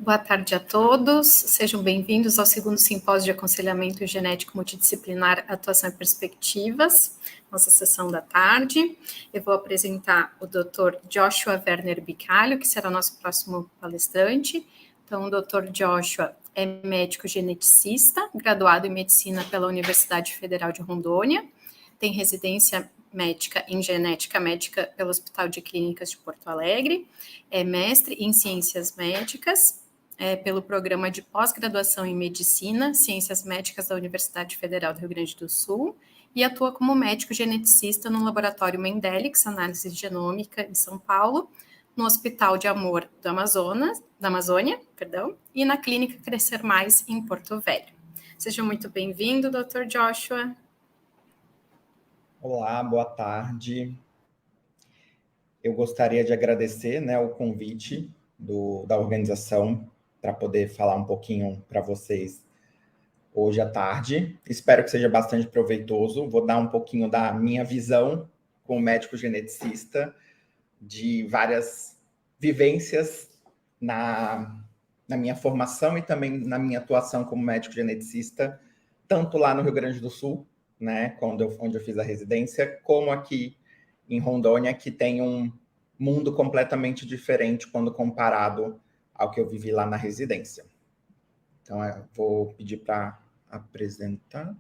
Boa tarde a todos, sejam bem-vindos ao segundo simpósio de aconselhamento genético multidisciplinar, atuação e perspectivas, nossa sessão da tarde. Eu vou apresentar o Dr. Joshua Werner Bicalho, que será nosso próximo palestrante. Então, o Dr. Joshua é médico geneticista, graduado em medicina pela Universidade Federal de Rondônia, tem residência médica em genética médica pelo Hospital de Clínicas de Porto Alegre, é mestre em ciências médicas, pelo Programa de Pós-Graduação em Medicina, Ciências Médicas da Universidade Federal do Rio Grande do Sul e atua como médico geneticista no Laboratório Mendelix, Análise Genômica, em São Paulo, no Hospital de Amor da Amazônia, e na Clínica Crescer Mais, em Porto Velho. Seja muito bem-vindo, Dr. Joshua. Olá, boa tarde. Eu gostaria de agradecer, o convite da organização para poder falar um pouquinho para vocês hoje à tarde. Espero que seja bastante proveitoso. Vou dar um pouquinho da minha visão como médico geneticista, de várias vivências na minha formação e também na minha atuação como médico geneticista, tanto lá no Rio Grande do Sul, onde eu fiz a residência, como aqui em Rondônia, que tem um mundo completamente diferente quando comparado ao que eu vivi lá na residência. Então, eu vou pedir para apresentar.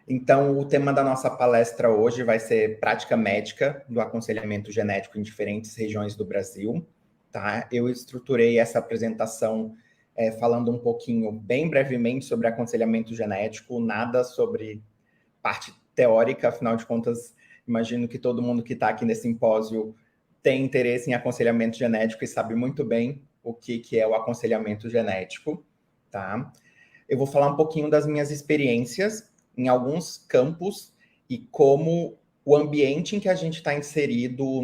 Então, o tema da nossa palestra hoje vai ser prática médica do aconselhamento genético em diferentes regiões do Brasil. Tá? Eu estruturei essa apresentação falando um pouquinho, bem brevemente, sobre aconselhamento genético, nada sobre parte teórica, afinal de contas, imagino que todo mundo que está aqui nesse simpósio tem interesse em aconselhamento genético e sabe muito bem o que é o aconselhamento genético, tá? Eu vou falar um pouquinho das minhas experiências em alguns campos e como o ambiente em que a gente está inserido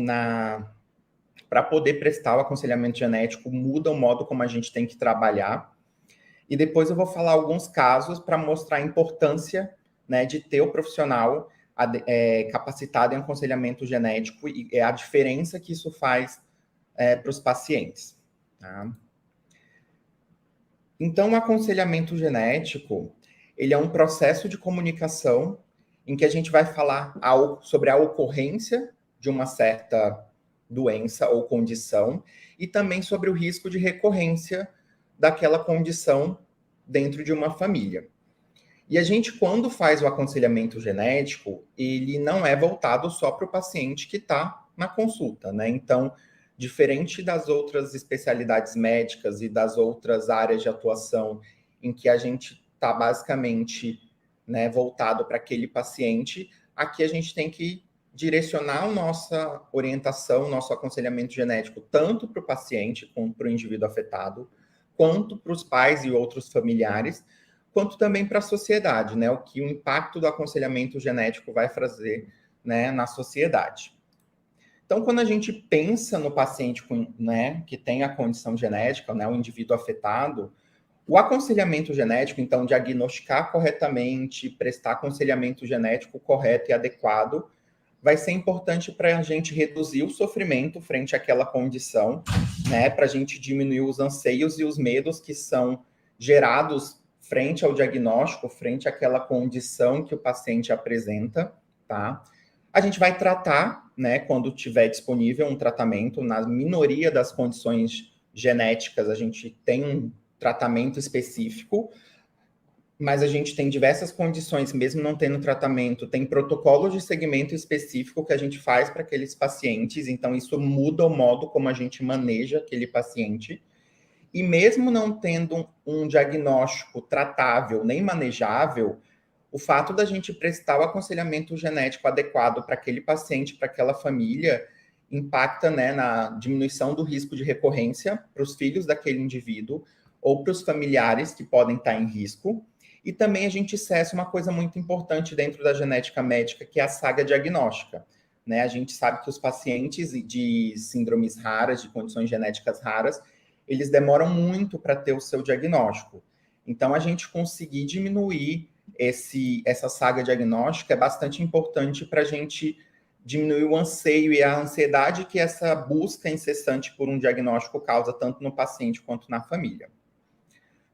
para poder prestar o aconselhamento genético muda o modo como a gente tem que trabalhar. E depois eu vou falar alguns casos para mostrar a importância, de ter o profissional capacitado em aconselhamento genético e a diferença que isso faz para os pacientes. Tá? Então, o aconselhamento genético, ele é um processo de comunicação em que a gente vai falar sobre a ocorrência de uma certa doença ou condição e também sobre o risco de recorrência daquela condição dentro de uma família. E a gente, quando faz o aconselhamento genético, ele não é voltado só para o paciente que está na consulta, Então, diferente das outras especialidades médicas e das outras áreas de atuação em que a gente está basicamente voltado para aquele paciente, aqui a gente tem que direcionar a nossa orientação, nosso aconselhamento genético, tanto para o paciente, como para o indivíduo afetado, quanto para os pais e outros familiares, quanto também para a sociedade, o que o impacto do aconselhamento genético vai fazer, na sociedade. Então, quando a gente pensa no paciente que tem a condição genética, o indivíduo afetado, o aconselhamento genético, então, diagnosticar corretamente, prestar aconselhamento genético correto e adequado, vai ser importante para a gente reduzir o sofrimento frente àquela condição, para a gente diminuir os anseios e os medos que são gerados frente ao diagnóstico, frente àquela condição que o paciente apresenta, tá? A gente vai tratar, quando tiver disponível um tratamento, na minoria das condições genéticas, a gente tem um tratamento específico, mas a gente tem diversas condições, mesmo não tendo tratamento, tem protocolos de segmento específico que a gente faz para aqueles pacientes, então isso muda o modo como a gente maneja aquele paciente. E mesmo não tendo um diagnóstico tratável nem manejável, o fato da gente prestar o aconselhamento genético adequado para aquele paciente, para aquela família, impacta na diminuição do risco de recorrência para os filhos daquele indivíduo ou para os familiares que podem estar em risco. E também a gente cessa uma coisa muito importante dentro da genética médica, que é a saga diagnóstica. A gente sabe que os pacientes de síndromes raras, de condições genéticas raras, eles demoram muito para ter o seu diagnóstico. Então, a gente conseguir diminuir essa saga diagnóstica é bastante importante para a gente diminuir o anseio e a ansiedade que essa busca incessante por um diagnóstico causa tanto no paciente quanto na família.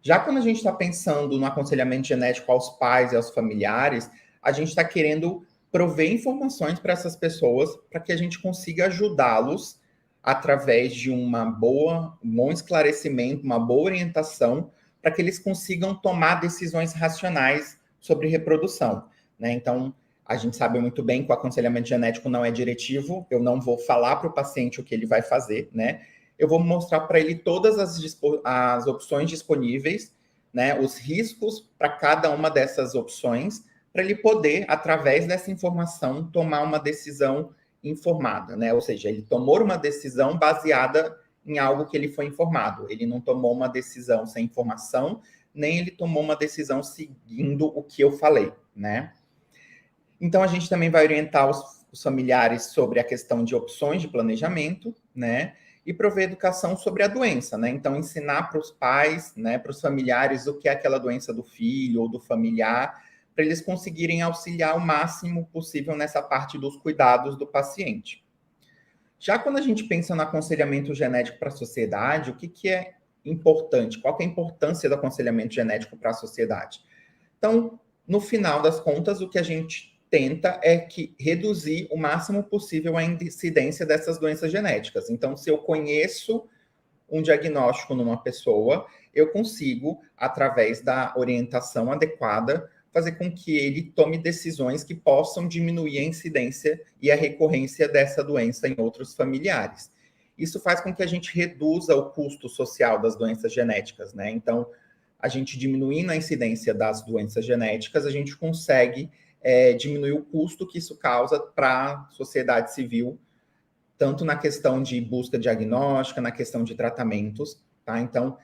Já quando a gente está pensando no aconselhamento genético aos pais e aos familiares, a gente está querendo prover informações para essas pessoas para que a gente consiga ajudá-los através de um bom esclarecimento, uma boa orientação, para que eles consigam tomar decisões racionais sobre reprodução, né? Então, a gente sabe muito bem que o aconselhamento genético não é diretivo, eu não vou falar para o paciente o que ele vai fazer, né? Eu vou mostrar para ele todas as opções disponíveis, né? Os riscos para cada uma dessas opções, para ele poder, através dessa informação, tomar uma decisão informada, né? Ou seja, ele tomou uma decisão baseada em algo que ele foi informado. Ele não tomou uma decisão sem informação, nem ele tomou uma decisão seguindo o que eu falei, né? Então, a gente também vai orientar os familiares sobre a questão de opções de planejamento, né? E prover educação sobre a doença, né? Então, ensinar para os pais, né, para os familiares, o que é aquela doença do filho ou do familiar, para eles conseguirem auxiliar o máximo possível nessa parte dos cuidados do paciente. Já quando a gente pensa no aconselhamento genético para a sociedade, o que é importante? Qual que é a importância do aconselhamento genético para a sociedade? Então, no final das contas, o que a gente tenta é reduzir o máximo possível a incidência dessas doenças genéticas. Então, se eu conheço um diagnóstico numa pessoa, eu consigo, através da orientação adequada, fazer com que ele tome decisões que possam diminuir a incidência e a recorrência dessa doença em outros familiares. Isso faz com que a gente reduza o custo social das doenças genéticas, né? Então, a gente diminuindo a incidência das doenças genéticas, a gente consegue diminuir o custo que isso causa para a sociedade civil, tanto na questão de busca diagnóstica, na questão de tratamentos, tá? Então,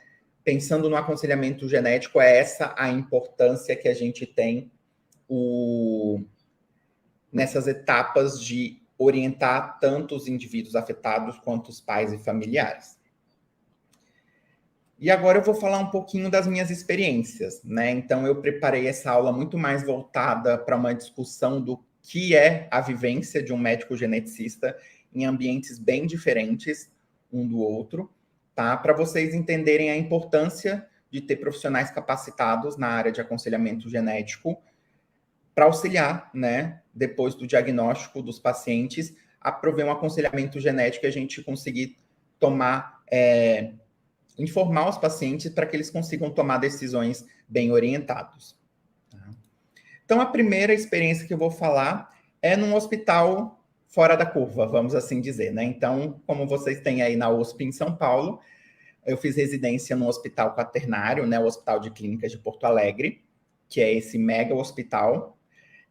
pensando no aconselhamento genético, é essa a importância que a gente tem nessas etapas de orientar tanto os indivíduos afetados quanto os pais e familiares. E agora eu vou falar um pouquinho das minhas experiências, né? Então, eu preparei essa aula muito mais voltada para uma discussão do que é a vivência de um médico geneticista em ambientes bem diferentes um do outro, tá? Para vocês entenderem a importância de ter profissionais capacitados na área de aconselhamento genético para auxiliar, né, depois do diagnóstico dos pacientes, a prover um aconselhamento genético e a gente conseguir informar os pacientes para que eles consigam tomar decisões bem orientados. Tá? Então, a primeira experiência que eu vou falar é num hospital fora da curva, vamos assim dizer, né? Então, como vocês têm aí na USP em São Paulo, eu fiz residência no Hospital Quaternário, né, o Hospital de Clínicas de Porto Alegre, que é esse mega hospital,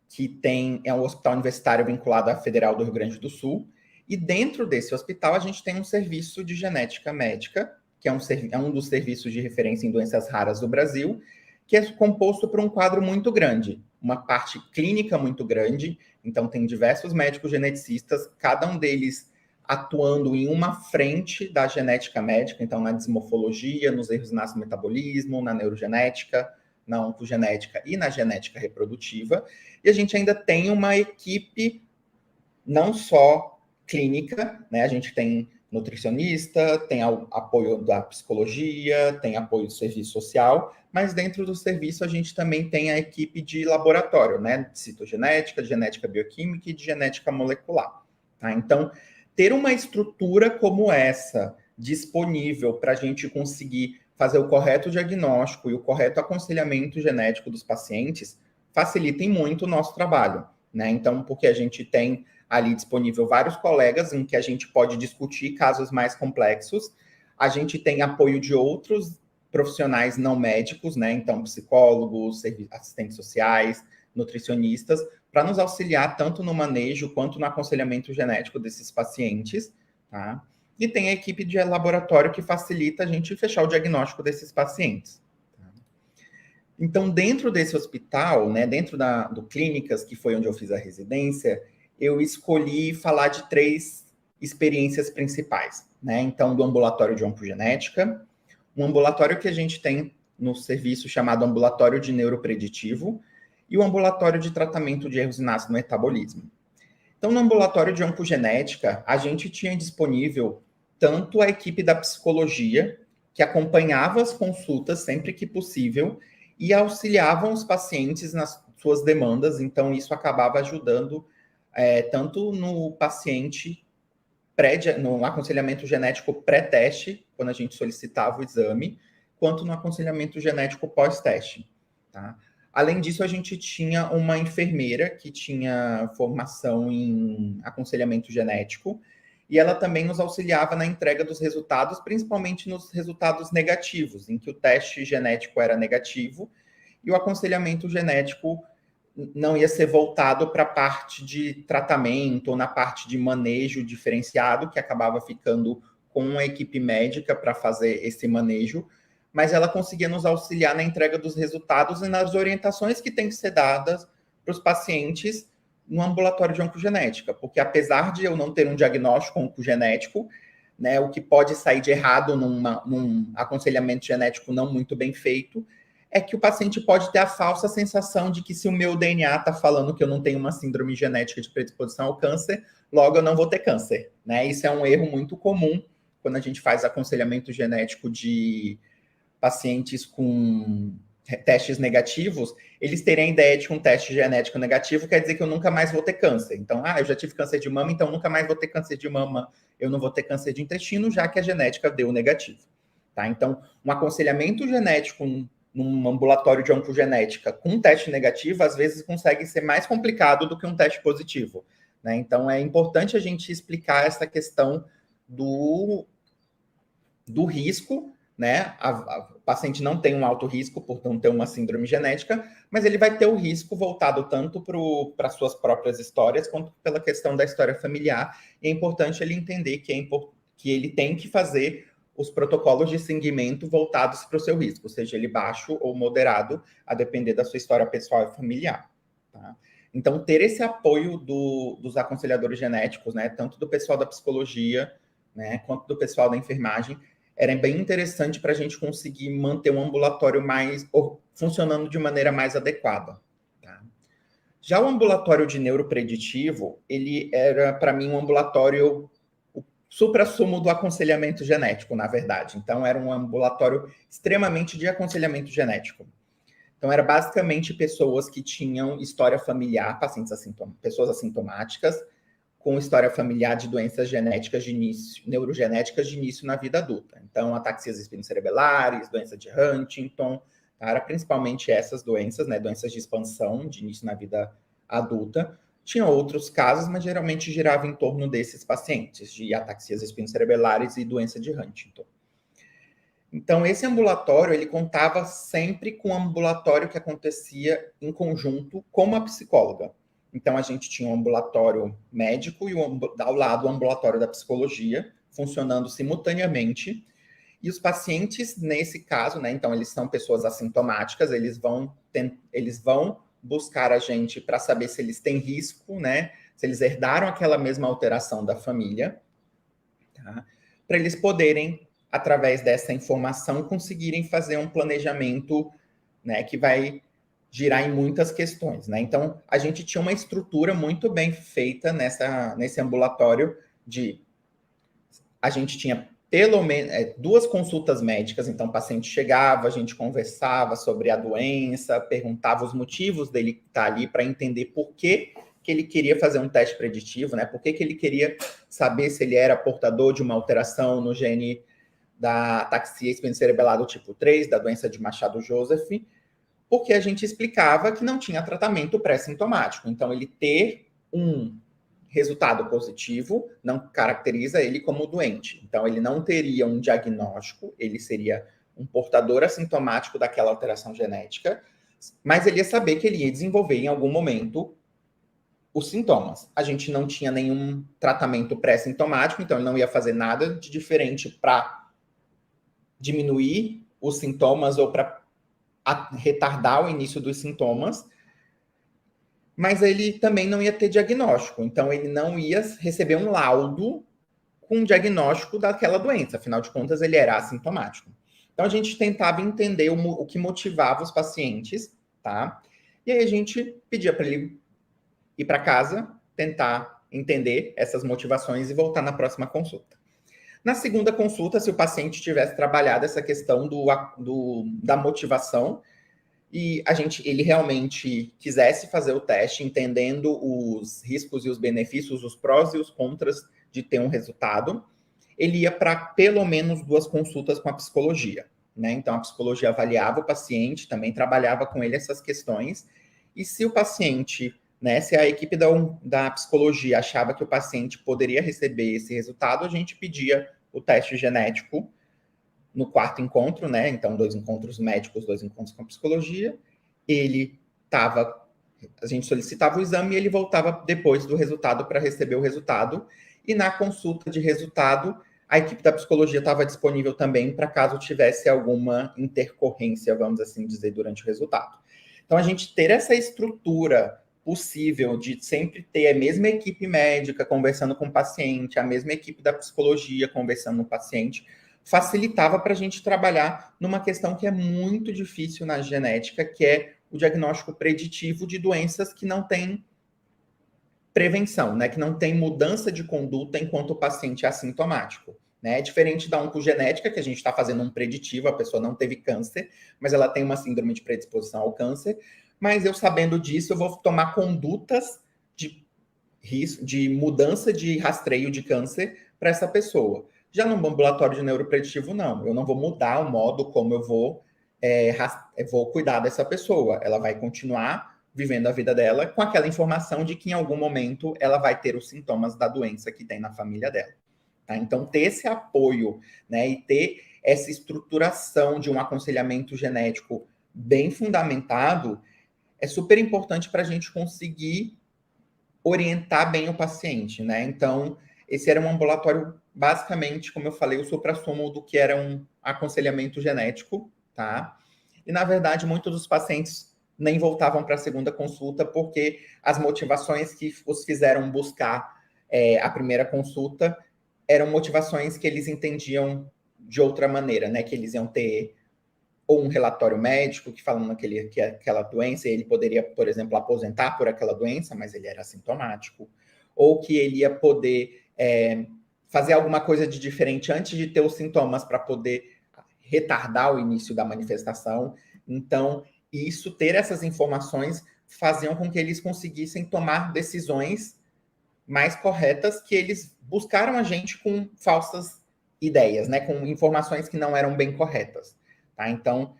que é um hospital universitário vinculado à Federal do Rio Grande do Sul, e dentro desse hospital a gente tem um serviço de genética médica, que é um dos serviços de referência em doenças raras do Brasil, que é composto por um quadro muito grande, uma parte clínica muito grande, então tem diversos médicos geneticistas, cada um deles atuando em uma frente da genética médica, então na dismorfologia, nos erros de metabolismo, na neurogenética, na oncogenética e na genética reprodutiva. E a gente ainda tem uma equipe não só clínica, né? A gente tem nutricionista, tem apoio da psicologia, tem apoio do serviço social, mas dentro do serviço a gente também tem a equipe de laboratório, né? De citogenética, de genética bioquímica e de genética molecular. Tá? Então, ter uma estrutura como essa disponível para a gente conseguir fazer o correto diagnóstico e o correto aconselhamento genético dos pacientes facilitem muito o nosso trabalho, né? Então, porque a gente tem ali disponível vários colegas em que a gente pode discutir casos mais complexos, a gente tem apoio de outros profissionais não médicos, né? Então, psicólogos, assistentes sociais, nutricionistas, para nos auxiliar tanto no manejo quanto no aconselhamento genético desses pacientes, tá? E tem a equipe de laboratório que facilita a gente fechar o diagnóstico desses pacientes. Então, dentro desse hospital, né, dentro do Clínicas, que foi onde eu fiz a residência, eu escolhi falar de 3 experiências principais, né? Então, do ambulatório de oncogenética, um ambulatório que a gente tem no serviço chamado ambulatório de neuropreditivo e o ambulatório de tratamento de erros inatos no metabolismo. Então, no ambulatório de oncogenética, a gente tinha disponível tanto a equipe da psicologia, que acompanhava as consultas sempre que possível e auxiliavam os pacientes nas suas demandas. Então, isso acabava ajudando tanto no paciente no aconselhamento genético pré-teste, quando a gente solicitava o exame, quanto no aconselhamento genético pós-teste. Tá? Além disso, a gente tinha uma enfermeira que tinha formação em aconselhamento genético, e ela também nos auxiliava na entrega dos resultados, principalmente nos resultados negativos, em que o teste genético era negativo e o aconselhamento genético não ia ser voltado para a parte de tratamento ou na parte de manejo diferenciado, que acabava ficando com a equipe médica para fazer esse manejo, mas ela conseguia nos auxiliar na entrega dos resultados e nas orientações que têm que ser dadas para os pacientes no ambulatório de oncogenética, porque apesar de eu não ter um diagnóstico oncogenético, né, o que pode sair de errado num aconselhamento genético não muito bem feito, é que o paciente pode ter a falsa sensação de que se o meu DNA está falando que eu não tenho uma síndrome genética de predisposição ao câncer, logo eu não vou ter câncer, né? Isso é um erro muito comum quando a gente faz aconselhamento genético de pacientes com testes negativos, eles terem a ideia de que um teste genético negativo quer dizer que eu nunca mais vou ter câncer. Então, eu já tive câncer de mama, então nunca mais vou ter câncer de mama, eu não vou ter câncer de intestino, já que a genética deu negativo. Tá? Então, um aconselhamento genético num ambulatório de oncogenética com um teste negativo, às vezes consegue ser mais complicado do que um teste positivo. Né? Então, é importante a gente explicar essa questão do risco, né? O paciente não tem um alto risco por não ter uma síndrome genética, mas ele vai ter o risco voltado tanto para suas próprias histórias, quanto pela questão da história familiar. E é importante ele entender que ele tem que fazer os protocolos de seguimento voltados para o seu risco, seja ele baixo ou moderado, a depender da sua história pessoal e familiar. Tá? Então, ter esse apoio dos aconselhadores genéticos, né, tanto do pessoal da psicologia, né, quanto do pessoal da enfermagem, era bem interessante para a gente conseguir manter um ambulatório funcionando de maneira mais adequada. Tá? Já o ambulatório de neuropreditivo, ele era, para mim, um ambulatório supra-sumo do aconselhamento genético, na verdade. Então, era um ambulatório extremamente de aconselhamento genético. Então, era basicamente pessoas que tinham história familiar, pessoas assintomáticas, com história familiar de doenças genéticas de início, neurogenéticas de início na vida adulta. Então, ataxias espinocerebelares, doença de Huntington, era principalmente essas doenças, né, doenças de expansão de início na vida adulta. Tinha outros casos, mas geralmente girava em torno desses pacientes, de ataxias espinocerebelares e doença de Huntington. Então, esse ambulatório, ele contava sempre com um ambulatório que acontecia em conjunto com uma psicóloga. Então, a gente tinha um ambulatório médico e ao lado o ambulatório da psicologia, funcionando simultaneamente. E os pacientes, nesse caso, né, então, eles são pessoas assintomáticas, eles vão buscar a gente para saber se eles têm risco, né, se eles herdaram aquela mesma alteração da família, tá? Para eles poderem, através dessa informação, conseguirem fazer um planejamento, né, que vai girar em muitas questões, né? Então, a gente tinha uma estrutura muito bem feita nesse ambulatório a gente tinha pelo menos 2 consultas médicas, então o paciente chegava, a gente conversava sobre a doença, perguntava os motivos dele estar ali para entender por que ele queria fazer um teste preditivo, né? Por que ele queria saber se ele era portador de uma alteração no gene da ataxia espinocerebelar do tipo 3, da doença de Machado-Joseph, porque a gente explicava que não tinha tratamento pré-sintomático. Então, ele ter um resultado positivo não caracteriza ele como doente. Então, ele não teria um diagnóstico, ele seria um portador assintomático daquela alteração genética, mas ele ia saber que ele ia desenvolver em algum momento os sintomas. A gente não tinha nenhum tratamento pré-sintomático, então ele não ia fazer nada de diferente para diminuir os sintomas ou para retardar o início dos sintomas, mas ele também não ia ter diagnóstico, então ele não ia receber um laudo com diagnóstico daquela doença, afinal de contas ele era assintomático. Então a gente tentava entender o que motivava os pacientes, tá? E aí a gente pedia para ele ir para casa, tentar entender essas motivações e voltar na próxima consulta. Na segunda consulta, se o paciente tivesse trabalhado essa questão da motivação e ele realmente quisesse fazer o teste, entendendo os riscos e os benefícios, os prós e os contras de ter um resultado, ele ia para pelo menos 2 consultas com a psicologia, né? Então, a psicologia avaliava o paciente, também trabalhava com ele essas questões, e se o paciente, né, se a equipe da psicologia achava que o paciente poderia receber esse resultado, a gente pedia o teste genético no 4º encontro, né? Então, 2 encontros médicos, 2 encontros com a psicologia. A gente solicitava o exame e ele voltava depois do resultado para receber o resultado. E na consulta de resultado, a equipe da psicologia estava disponível também para caso tivesse alguma intercorrência, vamos assim dizer, durante o resultado. Então, a gente ter essa estrutura possível de sempre ter a mesma equipe médica conversando com o paciente, a mesma equipe da psicologia conversando com o paciente, facilitava para a gente trabalhar numa questão que é muito difícil na genética, que é o diagnóstico preditivo de doenças que não têm prevenção, né? Que não tem mudança de conduta enquanto o paciente é assintomático. Né? É diferente da oncogenética, que a gente está fazendo um preditivo, a pessoa não teve câncer, mas ela tem uma síndrome de predisposição ao câncer. Mas eu sabendo disso, eu vou tomar condutas de mudança de rastreio de câncer para essa pessoa. Já no ambulatório de neuropreditivo, não. Eu não vou mudar o modo como eu vou cuidar dessa pessoa. Ela vai continuar vivendo a vida dela com aquela informação de que em algum momento ela vai ter os sintomas da doença que tem na família dela. Tá? Então, ter esse apoio, né, e ter essa estruturação de um aconselhamento genético bem fundamentado é super importante para a gente conseguir orientar bem o paciente, né? Então, esse era um ambulatório, basicamente, como eu falei, o suprassumo do que era um aconselhamento genético, tá? E, na verdade, muitos dos pacientes nem voltavam para a segunda consulta, porque as motivações que os fizeram buscar a primeira consulta eram motivações que eles entendiam de outra maneira, né? Que eles iam ter ou um relatório médico que falando que aquela doença, ele poderia, por exemplo, aposentar por aquela doença, mas ele era assintomático, ou que ele ia poder fazer alguma coisa de diferente antes de ter os sintomas para poder retardar o início da manifestação. Então, ter essas informações faziam com que eles conseguissem tomar decisões mais corretas, que eles buscaram a gente com falsas ideias, né, com informações que não eram bem corretas. Tá? Então,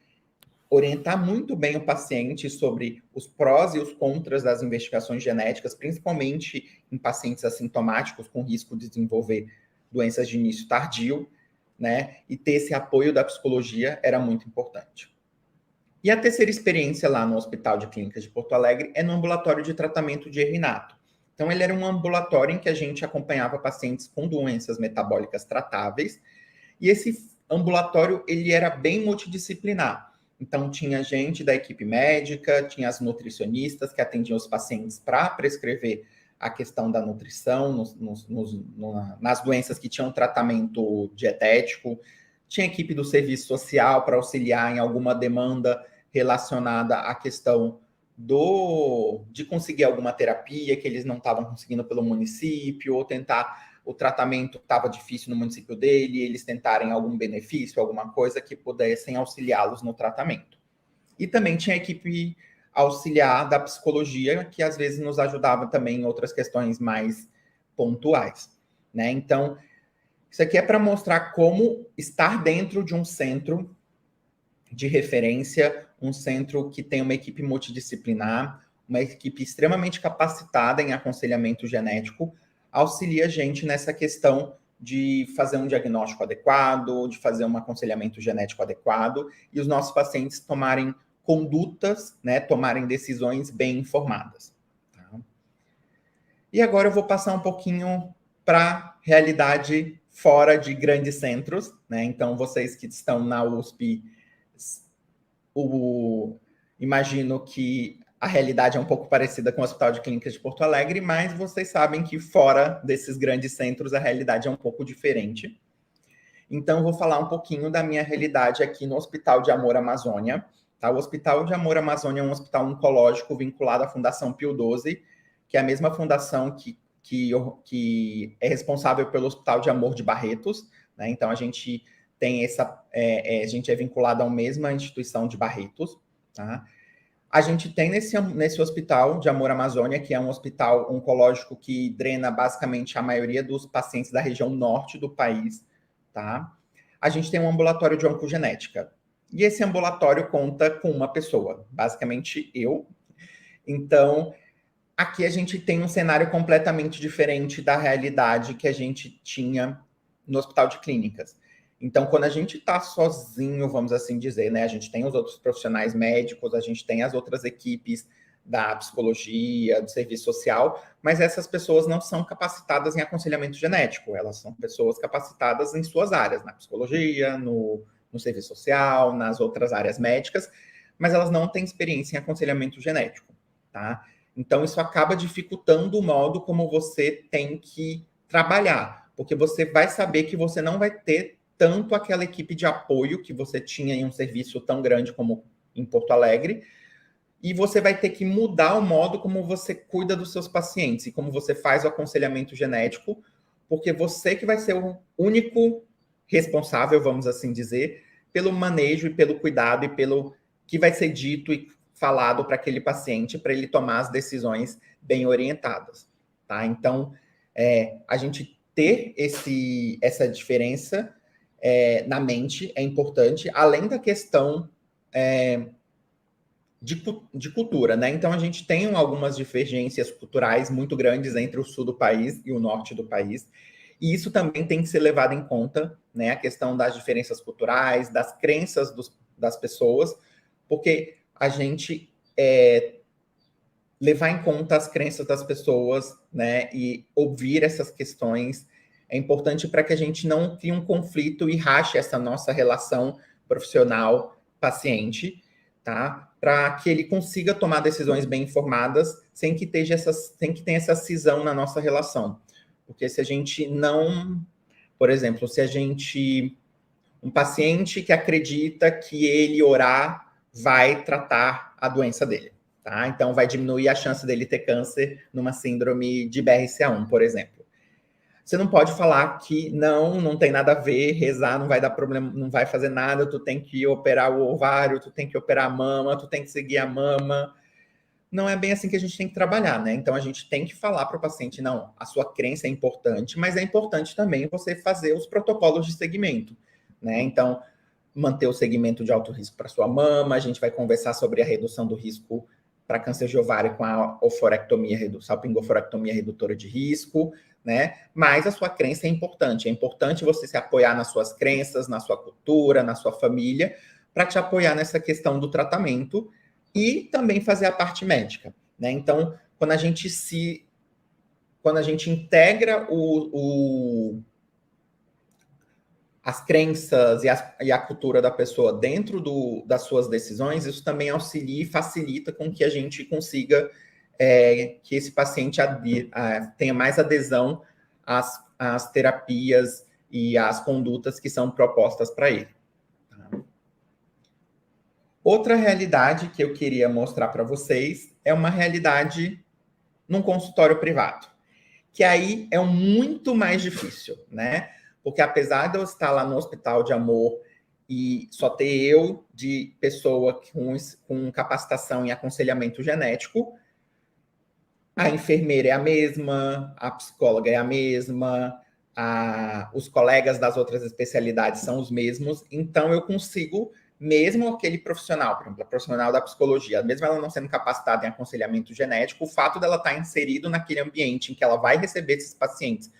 orientar muito bem o paciente sobre os prós e os contras das investigações genéticas, principalmente em pacientes assintomáticos com risco de desenvolver doenças de início tardio, né? E ter esse apoio da psicologia era muito importante. E a terceira experiência lá no Hospital de Clínicas de Porto Alegre é no ambulatório de tratamento de erro inato. Então, ele era um ambulatório em que a gente acompanhava pacientes com doenças metabólicas tratáveis, e esse ambulatório, ele era bem multidisciplinar. Então, tinha gente da equipe médica, tinha as nutricionistas que atendiam os pacientes para prescrever a questão da nutrição nas doenças que tinham tratamento dietético, tinha equipe do serviço social para auxiliar em alguma demanda relacionada à questão de conseguir alguma terapia que eles não estavam conseguindo pelo município, ou tentar o tratamento estava difícil no município dele, eles tentarem algum benefício, alguma coisa que pudessem auxiliá-los no tratamento. E também tinha a equipe auxiliar da psicologia, que às vezes nos ajudava também em outras questões mais pontuais, né? Então, isso aqui é para mostrar como estar dentro de um centro de referência, um centro que tem uma equipe multidisciplinar, uma equipe extremamente capacitada em aconselhamento genético, auxilia a gente nessa questão de fazer um diagnóstico adequado, de fazer um aconselhamento genético adequado, e os nossos pacientes tomarem condutas, né, tomarem decisões bem informadas. Tá? E agora eu vou passar um pouquinho para a realidade fora de grandes centros, né? Então, vocês que estão na USP, imagino que a realidade é um pouco parecida com o Hospital de Clínicas de Porto Alegre, mas vocês sabem que fora desses grandes centros a realidade é um pouco diferente. Então, eu vou falar um pouquinho da minha realidade aqui no Hospital de Amor Amazônia. Tá? O Hospital de Amor Amazônia é um hospital oncológico vinculado à Fundação Pio XII, que é a mesma fundação que que é responsável pelo Hospital de Amor de Barretos, né? Então, a gente tem a gente é vinculado à mesma instituição de Barretos, tá? A gente tem nesse Hospital de Amor Amazônia, que é um hospital oncológico que drena basicamente a maioria dos pacientes da região norte do país, tá? A gente tem um ambulatório de oncogenética. E esse ambulatório conta com uma pessoa, basicamente eu. Então, aqui a gente tem um cenário completamente diferente da realidade que a gente tinha no Hospital de Clínicas. Então, quando a gente está sozinho, vamos assim dizer, né? A gente tem os outros profissionais médicos, a gente tem as outras equipes da psicologia, do serviço social, mas essas pessoas não são capacitadas em aconselhamento genético, elas são pessoas capacitadas em suas áreas, na psicologia, no serviço social, nas outras áreas médicas, mas elas não têm experiência em aconselhamento genético, tá? Então, isso acaba dificultando o modo como você tem que trabalhar, porque você vai saber que você não vai ter tanto aquela equipe de apoio que você tinha em um serviço tão grande como em Porto Alegre, e você vai ter que mudar o modo como você cuida dos seus pacientes e como você faz o aconselhamento genético, porque você que vai ser o único responsável, vamos assim dizer, pelo manejo e pelo cuidado e pelo que vai ser dito e falado para aquele paciente, para ele tomar as decisões bem orientadas, tá? Então, a gente ter essa diferença na mente é importante, além da questão de cultura, né? Então, a gente tem algumas divergências culturais muito grandes entre o sul do país e o norte do país, e isso também tem que ser levado em conta, né? A questão das diferenças culturais, das crenças das pessoas, porque a gente levar em conta as crenças das pessoas, né? E ouvir essas questões é importante para que a gente não crie um conflito e rache essa nossa relação profissional-paciente, tá? Para que ele consiga tomar decisões bem informadas sem que tenha essa cisão na nossa relação. Porque se a gente não, por exemplo, um paciente que acredita que ele orar vai tratar a doença dele, tá? Então vai diminuir a chance dele ter câncer numa síndrome de BRCA1, por exemplo. Você não pode falar que não tem nada a ver, rezar não vai dar problema, não vai fazer nada, tu tem que operar o ovário, tu tem que operar a mama, tu tem que seguir a mama. Não é bem assim que a gente tem que trabalhar, né? Então a gente tem que falar para o paciente, não, a sua crença é importante, mas é importante também você fazer os protocolos de segmento, né? Então, manter o segmento de alto risco para sua mama, a gente vai conversar sobre a redução do risco para câncer de ovário com a salpingoforectomia redutora de risco, né? Mas a sua crença é importante você se apoiar nas suas crenças, na sua cultura, na sua família, para te apoiar nessa questão do tratamento e também fazer a parte médica, né? Então, quando a gente integra as crenças e a cultura da pessoa dentro das suas decisões, isso também auxilia e facilita com que a gente consiga que esse paciente tenha mais adesão às terapias e às condutas que são propostas para ele. Outra realidade que eu queria mostrar para vocês é uma realidade num consultório privado, que aí é muito mais difícil, né? Porque apesar de eu estar lá no Hospital de Amor e só ter eu de pessoa com capacitação em aconselhamento genético, a enfermeira é a mesma, a psicóloga é a mesma, os colegas das outras especialidades são os mesmos, então eu consigo, mesmo aquele profissional, por exemplo, a profissional da psicologia, mesmo ela não sendo capacitada em aconselhamento genético, o fato dela estar inserido naquele ambiente em que ela vai receber esses pacientes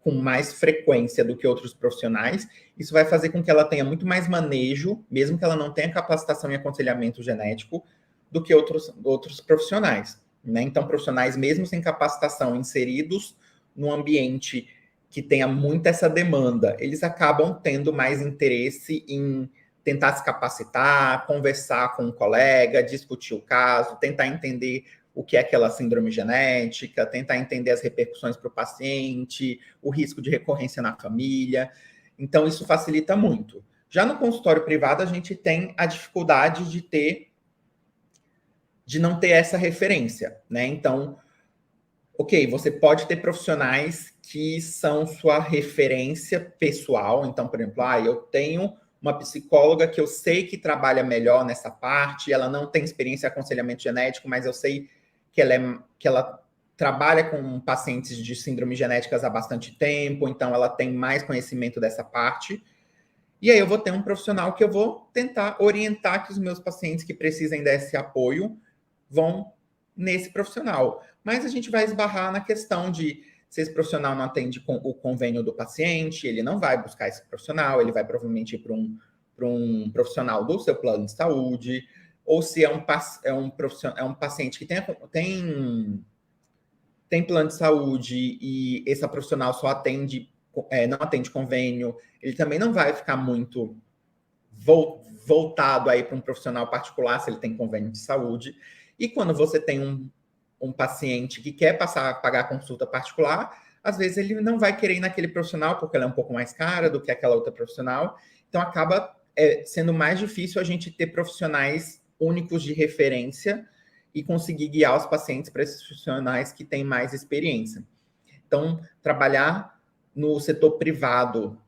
com mais frequência do que outros profissionais, isso vai fazer com que ela tenha muito mais manejo, mesmo que ela não tenha capacitação em aconselhamento genético, do que outros profissionais, né? Então, profissionais mesmo sem capacitação, inseridos num ambiente que tenha muito essa demanda, eles acabam tendo mais interesse em tentar se capacitar, conversar com um colega, discutir o caso, tentar entender o que é aquela síndrome genética, tentar entender as repercussões para o paciente, o risco de recorrência na família. Então, isso facilita muito. Já no consultório privado, a gente tem a dificuldade de não ter essa referência, né? Então, Ok, você pode ter profissionais que são sua referência pessoal. Então, por exemplo, eu tenho uma psicóloga que eu sei que trabalha melhor nessa parte, ela não tem experiência em aconselhamento genético, mas eu sei que ela trabalha com pacientes de síndromes genéticas há bastante tempo, então ela tem mais conhecimento dessa parte. E aí eu vou ter um profissional que eu vou tentar orientar que os meus pacientes que precisem desse apoio vão nesse profissional. Mas a gente vai esbarrar na questão de se esse profissional não atende com o convênio do paciente, ele não vai buscar esse profissional, ele vai provavelmente ir para um profissional do seu plano de saúde, ou se é um paciente que tem plano de saúde e esse profissional só não atende convênio, ele também não vai ficar muito voltado aí para um profissional particular se ele tem convênio de saúde. E quando você tem um paciente que quer pagar a consulta particular, às vezes ele não vai querer ir naquele profissional porque ela é um pouco mais cara do que aquela outra profissional. Então acaba sendo mais difícil a gente ter profissionais únicos de referência e conseguir guiar os pacientes para esses profissionais que têm mais experiência. Então, trabalhar no setor privado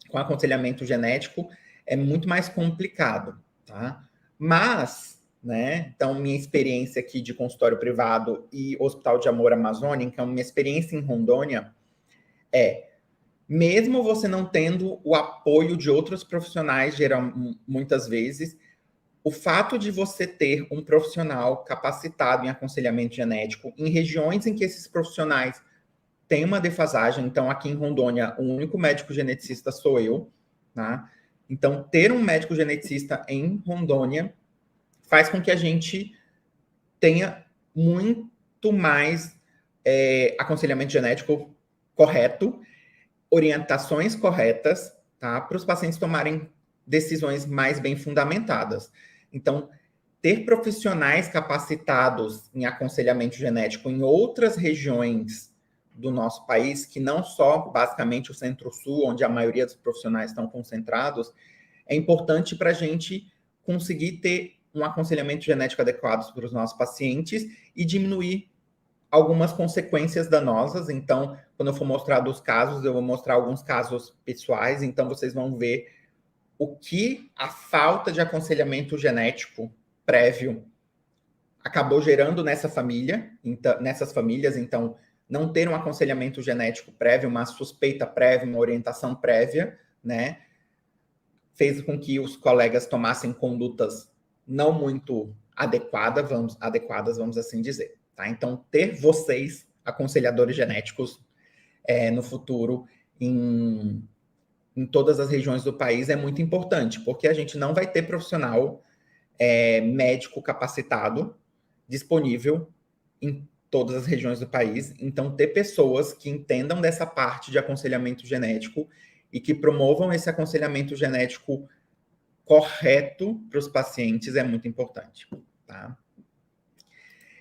com aconselhamento genético é muito mais complicado, tá? Mas, né, então minha experiência aqui de consultório privado e Hospital de Amor Amazônia, então minha experiência em Rondônia mesmo você não tendo o apoio de outros profissionais, muitas vezes, o fato de você ter um profissional capacitado em aconselhamento genético em regiões em que esses profissionais têm uma defasagem, então aqui em Rondônia, o único médico geneticista sou eu, tá? Então, ter um médico geneticista em Rondônia faz com que a gente tenha muito mais aconselhamento genético correto, orientações corretas, tá? Para os pacientes tomarem decisões mais bem fundamentadas. Então, ter profissionais capacitados em aconselhamento genético em outras regiões do nosso país, que não só basicamente o Centro-Sul, onde a maioria dos profissionais estão concentrados, é importante para a gente conseguir ter um aconselhamento genético adequado para os nossos pacientes e diminuir algumas consequências danosas. Então, quando eu for mostrar dos casos, eu vou mostrar alguns casos pessoais, então vocês vão ver o que a falta de aconselhamento genético prévio acabou gerando nessas famílias. Então, não ter um aconselhamento genético prévio, uma suspeita prévia, uma orientação prévia, né, fez com que os colegas tomassem condutas não muito adequadas, vamos assim dizer. Tá? Então, ter vocês, aconselhadores genéticos, no futuro, em todas as regiões do país, é muito importante, porque a gente não vai ter profissional médico capacitado disponível em todas as regiões do país. Então, ter pessoas que entendam dessa parte de aconselhamento genético e que promovam esse aconselhamento genético correto para os pacientes é muito importante, tá?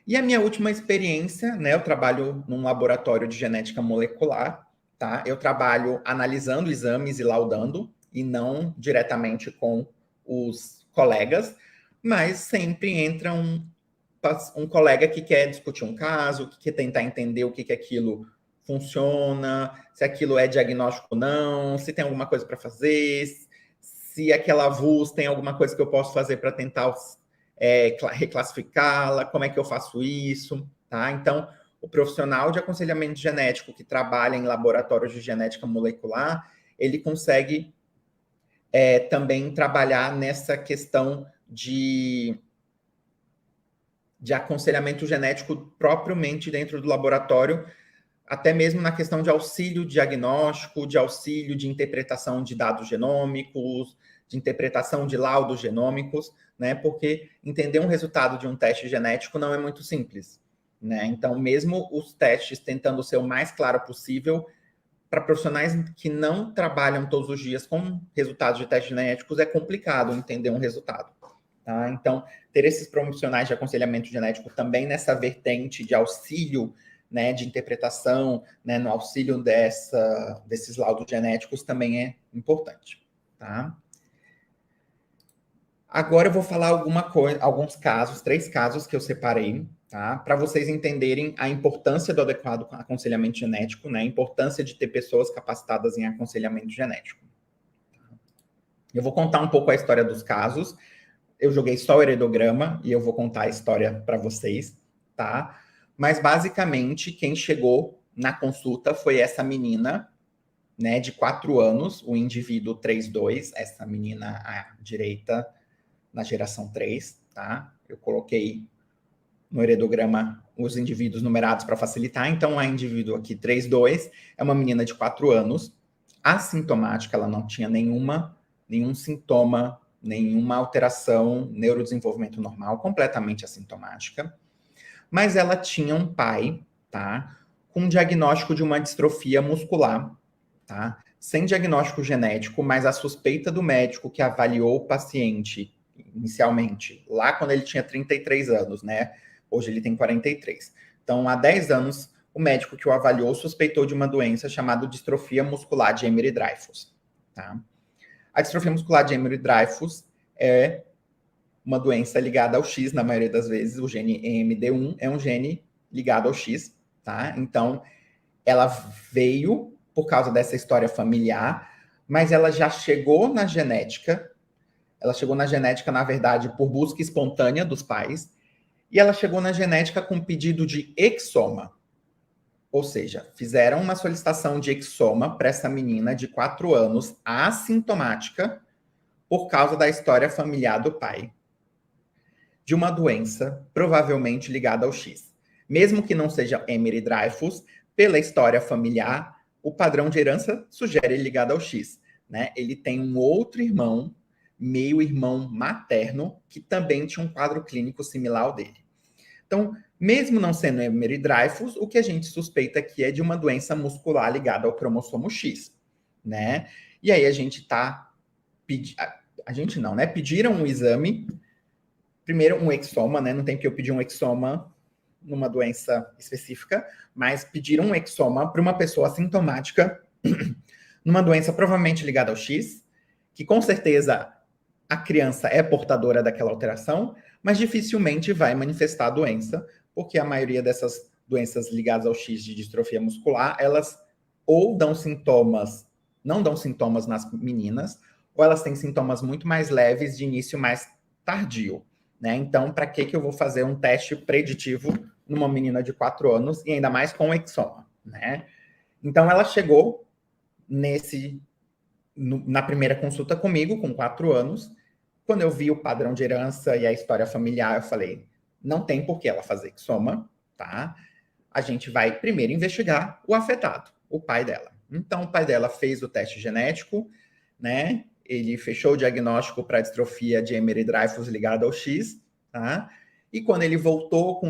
E a minha última experiência, né? Eu trabalho num laboratório de genética molecular, tá? Eu trabalho analisando exames e laudando, e não diretamente com os colegas, mas sempre entra um colega que quer discutir um caso, que quer tentar entender o que aquilo funciona, se aquilo é diagnóstico ou não, se tem alguma coisa para fazer, se aquela VUS tem alguma coisa que eu posso fazer para tentar reclassificá-la, como é que eu faço isso, tá? Então, o profissional de aconselhamento genético que trabalha em laboratórios de genética molecular, ele consegue também trabalhar nessa questão de aconselhamento genético propriamente dentro do laboratório, até mesmo na questão de auxílio diagnóstico, de auxílio de interpretação de dados genômicos, de interpretação de laudos genômicos, né? Porque entender um resultado de um teste genético não é muito simples, né? Então, mesmo os testes tentando ser o mais claro possível, para profissionais que não trabalham todos os dias com resultados de testes genéticos, é complicado entender um resultado. Tá? Então, ter esses profissionais de aconselhamento genético também nessa vertente de auxílio, né, de interpretação, né, no auxílio desses laudos genéticos também é importante. Tá? Agora eu vou falar alguns casos, 3 casos que eu separei, tá? Para vocês entenderem a importância do adequado aconselhamento genético, né? A importância de ter pessoas capacitadas em aconselhamento genético. Eu vou contar um pouco a história dos casos. Eu joguei só o heredograma e eu vou contar a história para vocês, tá? Mas basicamente quem chegou na consulta foi essa menina, né, de 4 anos, o indivíduo 32, essa menina à direita, na geração 3, tá? Eu coloquei no heredograma os indivíduos numerados para facilitar. Então, a indivíduo aqui 32 é uma menina de 4 anos, assintomática, ela não tinha nenhum sintoma, nenhuma alteração, neurodesenvolvimento normal, completamente assintomática. Mas ela tinha um pai, tá? Com um diagnóstico de uma distrofia muscular, tá? Sem diagnóstico genético, mas a suspeita do médico que avaliou o paciente inicialmente, lá quando ele tinha 33 anos, né? Hoje ele tem 43. Então, há 10 anos, o médico que o avaliou suspeitou de uma doença chamada distrofia muscular de Emery-Dreifuss, tá? A distrofia muscular de Emery-Dreifuss é uma doença ligada ao X, na maioria das vezes, o gene EMD1 é um gene ligado ao X, tá? Então, ela veio por causa dessa história familiar, mas ela já chegou na genética. Ela chegou na genética, na verdade, por busca espontânea dos pais, e ela chegou na genética com pedido de exoma. Ou seja, fizeram uma solicitação de exoma para essa menina de 4 anos, assintomática, por causa da história familiar do pai, de uma doença provavelmente ligada ao X. Mesmo que não seja Emery-Dreifuss, pela história familiar, o padrão de herança sugere ele ligado ao X, né? Ele tem um outro irmão, meio-irmão materno, que também tinha um quadro clínico similar ao dele. Então, mesmo não sendo Emery-Dreifuss, o que a gente suspeita aqui é de uma doença muscular ligada ao cromossomo X, né? E aí a gente tá... A gente não, né? Pediram um exame, primeiro um exoma, né? Não tem que eu pedir um exoma numa doença específica, mas pediram um exoma para uma pessoa assintomática numa doença provavelmente ligada ao X, que com certeza a criança é portadora daquela alteração, mas dificilmente vai manifestar a doença, porque a maioria dessas doenças ligadas ao X de distrofia muscular, elas ou dão sintomas, não dão sintomas nas meninas, ou elas têm sintomas muito mais leves de início mais tardio, né? Então, para que eu vou fazer um teste preditivo numa menina de 4 anos e ainda mais com exoma, né? Então, ela chegou na primeira consulta comigo, com 4 anos. Quando eu vi o padrão de herança e a história familiar, eu falei, não tem por que ela fazer exoma, tá? A gente vai primeiro investigar o afetado, o pai dela. Então, o pai dela fez o teste genético, né? Ele fechou o diagnóstico para distrofia de Emery-Dreifuss ligada ao X, tá? E quando ele voltou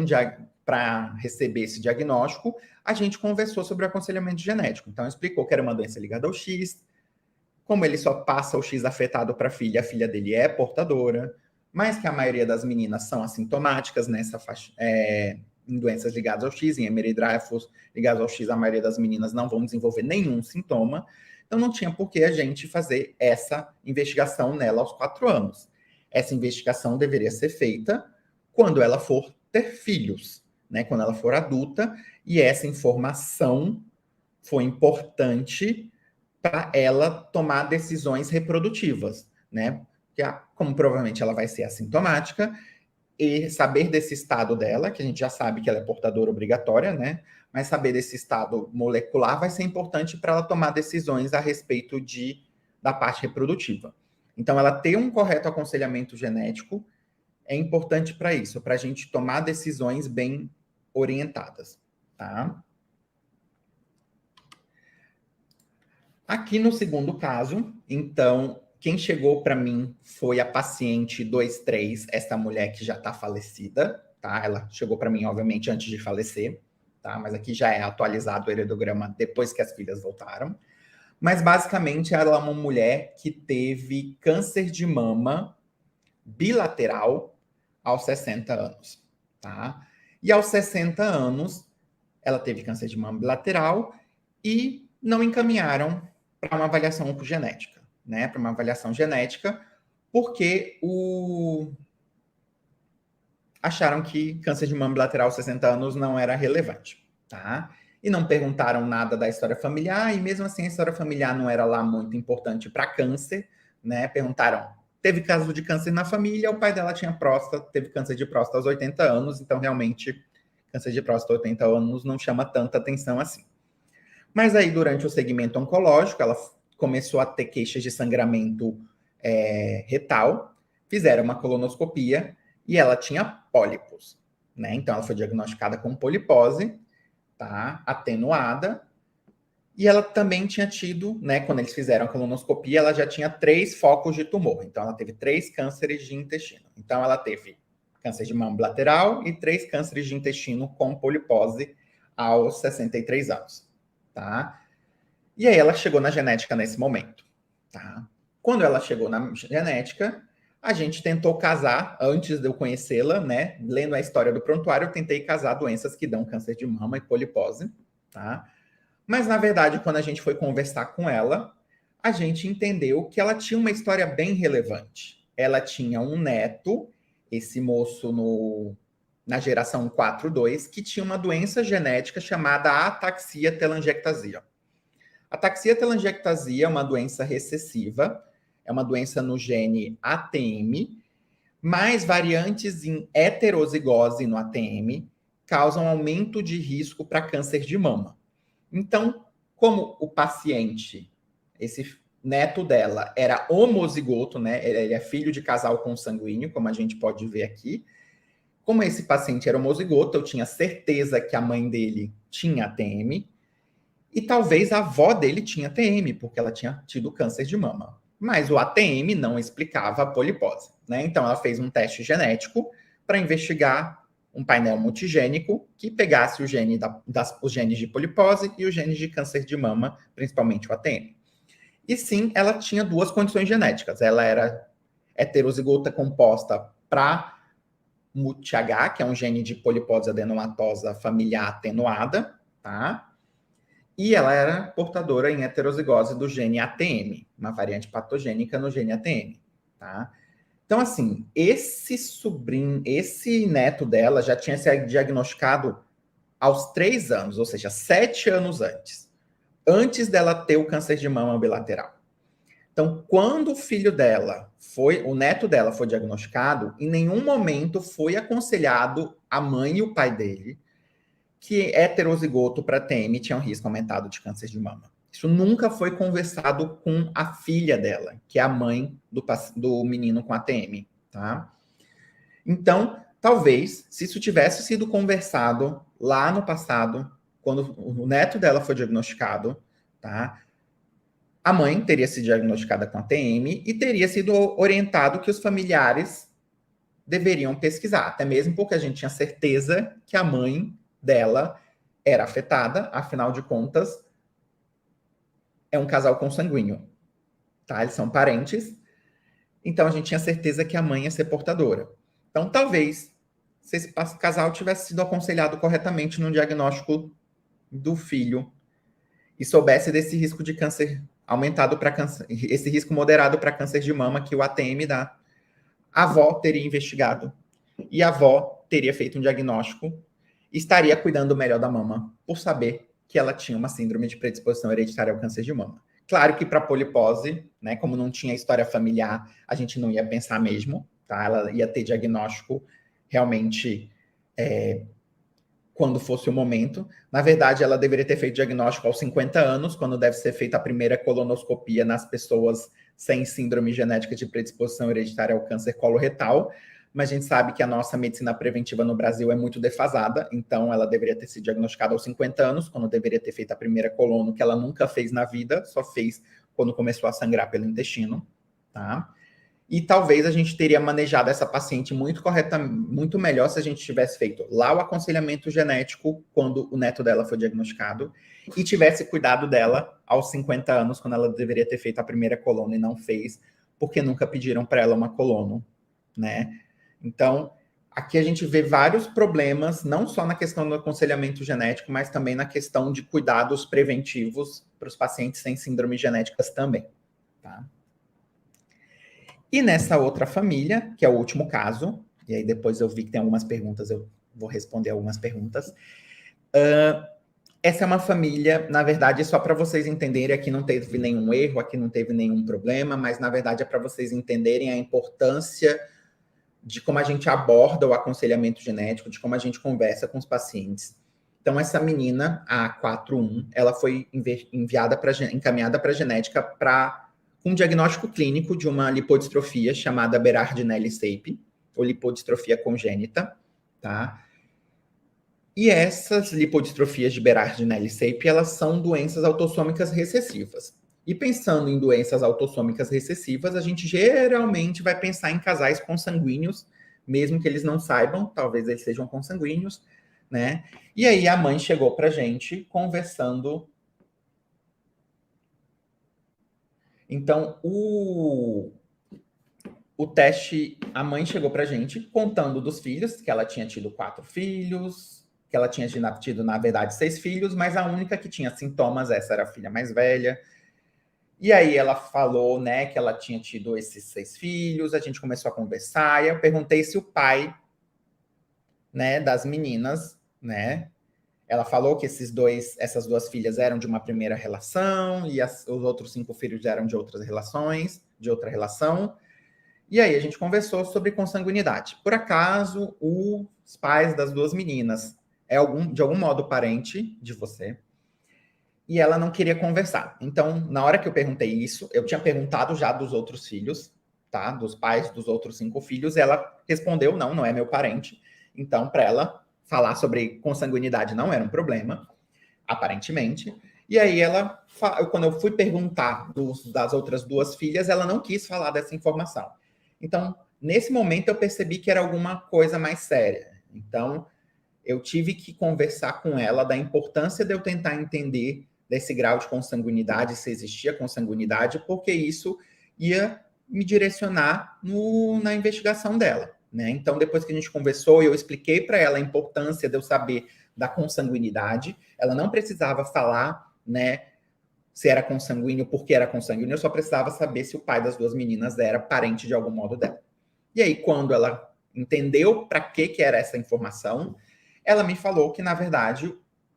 para receber esse diagnóstico, a gente conversou sobre o aconselhamento genético. Então, explicou que era uma doença ligada ao X, como ele só passa o X afetado para a filha dele é portadora, mas que a maioria das meninas são assintomáticas nessa faixa, em doenças ligadas ao X, em Emery-Dreifuss ligadas ao X, a maioria das meninas não vão desenvolver nenhum sintoma. Então, não tinha por que a gente fazer essa investigação nela aos 4 anos. Essa investigação deveria ser feita quando ela for ter filhos, né? Quando ela for adulta, e essa informação foi importante para ela tomar decisões reprodutivas, né? Porque, como provavelmente ela vai ser assintomática, e saber desse estado dela, que a gente já sabe que ela é portadora obrigatória, né? Mas saber desse estado molecular vai ser importante para ela tomar decisões a respeito da parte reprodutiva. Então, ela ter um correto aconselhamento genético é importante para isso, para a gente tomar decisões bem orientadas, tá? Aqui no segundo caso, então, quem chegou para mim foi a paciente 23, essa mulher que já está falecida, tá? Ela chegou para mim, obviamente, antes de falecer, tá? Mas aqui já é atualizado o heredograma depois que as filhas voltaram. Mas, basicamente, ela é uma mulher que teve câncer de mama bilateral aos 60 anos, tá? E aos 60 anos, ela teve câncer de mama bilateral e não encaminharam para uma avaliação oncogenética, né? Para uma avaliação genética, porque acharam que câncer de mama bilateral aos 60 anos não era relevante, tá? E não perguntaram nada da história familiar, e mesmo assim a história familiar não era lá muito importante para câncer, né? Perguntaram, teve caso de câncer na família, o pai dela tinha próstata, teve câncer de próstata aos 80 anos, então realmente câncer de próstata aos 80 anos não chama tanta atenção assim. Mas aí, durante o segmento oncológico, ela começou a ter queixas de sangramento retal, fizeram uma colonoscopia e ela tinha pólipos, né? Então, ela foi diagnosticada com polipose, tá? Atenuada. E ela também tinha tido, né? Quando eles fizeram a colonoscopia, ela já tinha 3 focos de tumor. Então, ela teve 3 cânceres de intestino. Então, ela teve câncer de mama bilateral e 3 cânceres de intestino com polipose aos 63 anos, tá? E aí, ela chegou na genética nesse momento, tá? Quando ela chegou na genética, a gente tentou casar, antes de eu conhecê-la, né? Lendo a história do prontuário, eu tentei casar doenças que dão câncer de mama e polipose, tá? Mas, na verdade, quando a gente foi conversar com ela, a gente entendeu que ela tinha uma história bem relevante. Ela tinha um neto, esse moço na geração 4-2, que tinha uma doença genética chamada ataxia telangiectasia. Ataxia telangiectasia é uma doença recessiva, é uma doença no gene ATM, mas variantes em heterozigose no ATM causam aumento de risco para câncer de mama. Então, como o paciente, esse neto dela, era homozigoto, né? Ele é filho de casal consanguíneo, como a gente pode ver aqui. Como esse paciente era homozigoto, eu tinha certeza que a mãe dele tinha ATM, e talvez a avó dele tinha ATM, porque ela tinha tido câncer de mama. Mas o ATM não explicava a polipose, né? Então ela fez um teste genético para investigar um painel multigênico que pegasse o gene os genes de polipose e os genes de câncer de mama, principalmente o ATM. E sim, ela tinha 2 condições genéticas. Ela era heterozigota composta para MUT-H, que é um gene de polipose adenomatosa familiar atenuada, tá? E ela era portadora em heterozigose do gene ATM, uma variante patogênica no gene ATM, tá? Então, assim, esse neto dela já tinha sido diagnosticado aos 3 anos, ou seja, 7 anos antes dela ter o câncer de mama bilateral. Então, quando o neto dela foi diagnosticado, em nenhum momento foi aconselhado a mãe e o pai dele que heterozigoto para TM tinha um risco aumentado de câncer de mama. Isso nunca foi conversado com a filha dela, que é a mãe do menino com ATM, tá? Então, talvez, se isso tivesse sido conversado lá no passado, quando o neto dela foi diagnosticado, tá? A mãe teria sido diagnosticada com ATM e teria sido orientado que os familiares deveriam pesquisar, até mesmo porque a gente tinha certeza que a mãe dela era afetada, afinal de contas, é um casal consanguíneo, tá? Eles são parentes, então a gente tinha certeza que a mãe ia ser portadora. Então, talvez, se esse casal tivesse sido aconselhado corretamente no diagnóstico do filho e soubesse desse risco de câncer aumentado para câncer, esse risco moderado para câncer de mama que o ATM dá, a avó teria investigado e a avó teria feito um diagnóstico e estaria cuidando melhor da mama por saber que ela tinha uma síndrome de predisposição hereditária ao câncer de mama. Claro que para polipose, né, como não tinha história familiar, a gente não ia pensar mesmo, tá? Ela ia ter diagnóstico realmente quando fosse o momento. Na verdade, ela deveria ter feito diagnóstico aos 50 anos, quando deve ser feita a primeira colonoscopia nas pessoas sem síndrome genética de predisposição hereditária ao câncer coloretal, mas a gente sabe que a nossa medicina preventiva no Brasil é muito defasada, então ela deveria ter sido diagnosticada aos 50 anos, quando deveria ter feito a primeira colono, que ela nunca fez na vida, só fez quando começou a sangrar pelo intestino, tá? E talvez a gente teria manejado essa paciente muito melhor se a gente tivesse feito lá o aconselhamento genético quando o neto dela foi diagnosticado e tivesse cuidado dela aos 50 anos, quando ela deveria ter feito a primeira colono e não fez, porque nunca pediram para ela uma colono, né? Então, aqui a gente vê vários problemas, não só na questão do aconselhamento genético, mas também na questão de cuidados preventivos para os pacientes sem síndromes genéticas também, tá? E nessa outra família, que é o último caso, e aí depois eu vi que tem algumas perguntas, eu vou responder algumas perguntas. Essa é uma família, na verdade, só para vocês entenderem, aqui não teve nenhum erro, aqui não teve nenhum problema, mas na verdade é para vocês entenderem a importância de como a gente aborda o aconselhamento genético, de como a gente conversa com os pacientes. Então, essa menina, a 41, ela foi encaminhada para a genética com um diagnóstico clínico de uma lipodistrofia chamada Berardinelli-Sape, ou lipodistrofia congênita, tá? E essas lipodistrofias de Berardinelli-Sape, elas são doenças autossômicas recessivas. E pensando em doenças autossômicas recessivas, a gente geralmente vai pensar em casais consanguíneos, mesmo que eles não saibam, talvez eles sejam consanguíneos, né? E aí a mãe chegou pra gente conversando. Então, o teste, a mãe chegou pra gente contando dos filhos, que ela tinha tido 4 filhos, que ela tinha tido, na verdade, 6 filhos, mas a única que tinha sintomas, essa era a filha mais velha. E aí ela falou, né, que ela tinha tido esses 6 filhos, a gente começou a conversar, e eu perguntei se o pai, né, das meninas, né, ela falou que essas duas filhas eram de uma primeira relação, e os outros 5 filhos eram de outras relações, de outra relação. E aí a gente conversou sobre consanguinidade. Por acaso, os pais das duas meninas de algum modo parente de você? E ela não queria conversar. Então, na hora que eu perguntei isso, eu tinha perguntado já dos outros filhos, tá? Dos pais dos outros 5 filhos, ela respondeu, não é meu parente. Então, para ela, falar sobre consanguinidade não era um problema, aparentemente. E aí quando eu fui perguntar das outras 2 filhas, ela não quis falar dessa informação. Então, nesse momento, eu percebi que era alguma coisa mais séria. Então, eu tive que conversar com ela da importância de eu tentar entender desse grau de consanguinidade, se existia consanguinidade, porque isso ia me direcionar na investigação dela, né? Então, depois que a gente conversou, eu expliquei para ela a importância de eu saber da consanguinidade. Ela não precisava falar, né, se era consanguíneo, porque era consanguíneo, eu só precisava saber se o pai das 2 meninas era parente de algum modo dela. E aí, quando ela entendeu para que era essa informação, ela me falou que, na verdade,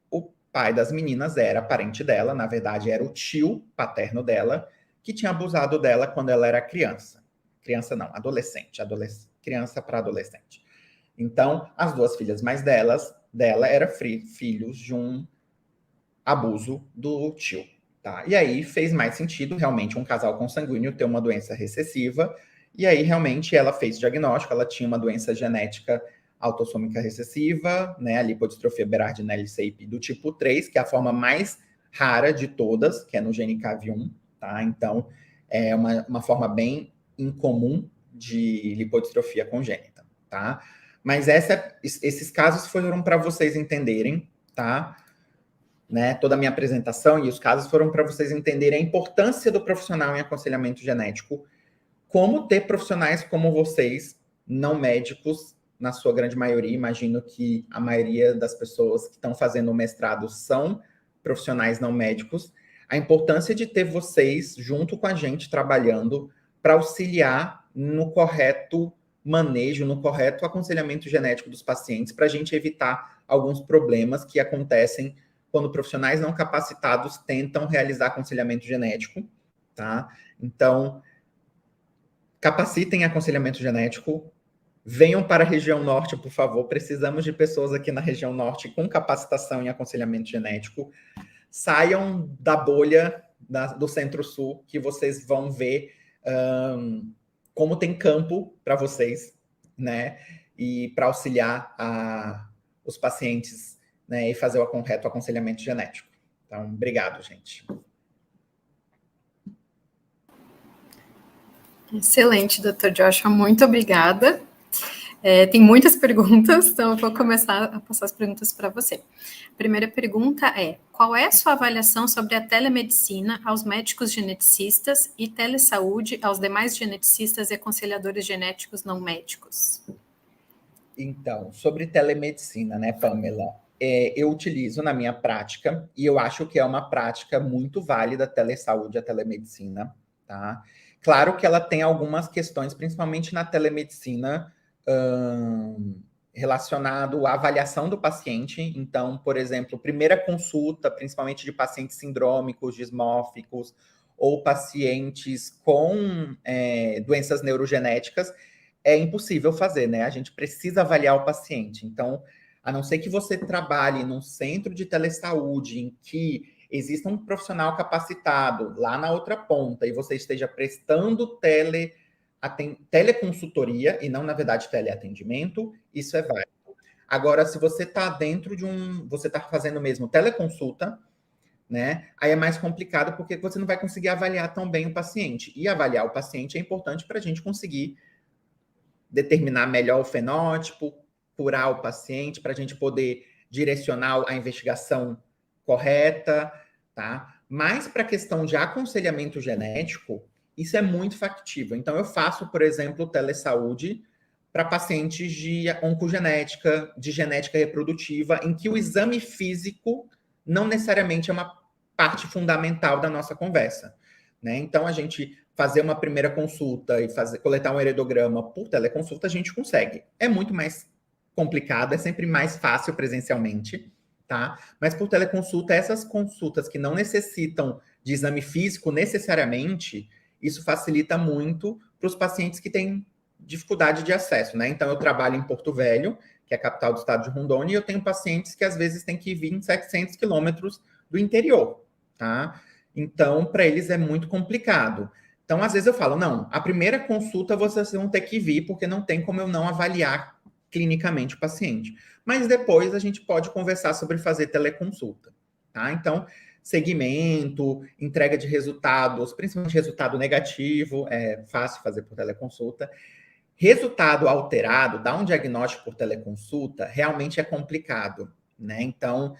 o pai das meninas era parente dela, na verdade, era o tio paterno dela, que tinha abusado dela quando ela era criança. Criança não, adolescente. Criança para adolescente. Então, as 2 filhas mais dela eram filhos de um abuso do tio. Tá? E aí fez mais sentido, realmente, um casal consanguíneo ter uma doença recessiva. E aí, realmente, ela fez diagnóstico, ela tinha uma doença genética autossômica recessiva, né, a lipodistrofia Berardinelli-Sape do tipo 3, que é a forma mais rara de todas, que é no GNCAV1, tá? Então, é uma forma bem incomum de lipodistrofia congênita, tá? Mas esses casos foram para vocês entenderem, tá? Né, toda a minha apresentação e os casos foram para vocês entenderem a importância do profissional em aconselhamento genético, como ter profissionais como vocês, não médicos, na sua grande maioria. Imagino que a maioria das pessoas que estão fazendo o mestrado são profissionais não médicos. A importância de ter vocês junto com a gente trabalhando para auxiliar no correto manejo, no correto aconselhamento genético dos pacientes, para a gente evitar alguns problemas que acontecem quando profissionais não capacitados tentam realizar aconselhamento genético, tá? Então, capacitem aconselhamento genético, venham para a região norte, por favor. Precisamos de pessoas aqui na região norte com capacitação em aconselhamento genético. Saiam da bolha do Centro-Sul, que vocês vão ver como tem campo para vocês, né? E para auxiliar os pacientes, né? E fazer o correto aconselhamento genético. Então, obrigado, gente. Excelente, doutor Joshua, muito obrigada. Tem muitas perguntas, então eu vou começar a passar as perguntas para você. A primeira pergunta é: qual é a sua avaliação sobre a telemedicina aos médicos geneticistas e telesaúde aos demais geneticistas e aconselhadores genéticos não médicos? Então, sobre telemedicina, né, Pamela? Eu utilizo na minha prática, e eu acho que é uma prática muito válida a telesaúde, a telemedicina, tá? claro que ela tem algumas questões, principalmente na telemedicina, relacionado à avaliação do paciente. Então, por exemplo, primeira consulta, principalmente de pacientes sindrômicos, dismórficos, ou pacientes com doenças neurogenéticas, é impossível fazer, né? A gente precisa avaliar o paciente. Então, a não ser que você trabalhe num centro de telesaúde em que exista um profissional capacitado lá na outra ponta e você esteja prestando teleconsultoria e não, na verdade, teleatendimento, isso é válido. Agora, se você está dentro de você está fazendo mesmo teleconsulta, né? Aí é mais complicado porque você não vai conseguir avaliar tão bem o paciente. E avaliar o paciente é importante para a gente conseguir determinar melhor o fenótipo, curar o paciente, para a gente poder direcionar a investigação correta, tá? Mas para a questão de aconselhamento genético, isso é muito factível. Então, eu faço, por exemplo, telesaúde para pacientes de oncogenética, de genética reprodutiva, em que o exame físico não necessariamente é uma parte fundamental da nossa conversa, né? Então, a gente fazer uma primeira consulta e coletar um heredograma por teleconsulta, a gente consegue. É muito mais complicado, é sempre mais fácil presencialmente, tá? Mas por teleconsulta, essas consultas que não necessitam de exame físico necessariamente, isso facilita muito para os pacientes que têm dificuldade de acesso, né? Então, eu trabalho em Porto Velho, que é a capital do estado de Rondônia, e eu tenho pacientes que às vezes têm que vir em 700 quilômetros do interior, tá? Então, para eles é muito complicado. Então, às vezes eu falo, não, a primeira consulta vocês vão ter que vir, porque não tem como eu não avaliar clinicamente o paciente. Mas depois a gente pode conversar sobre fazer teleconsulta, tá? Então, segmento, entrega de resultados, principalmente resultado negativo, é fácil fazer por teleconsulta. Resultado alterado, dar um diagnóstico por teleconsulta, realmente é complicado, né? Então,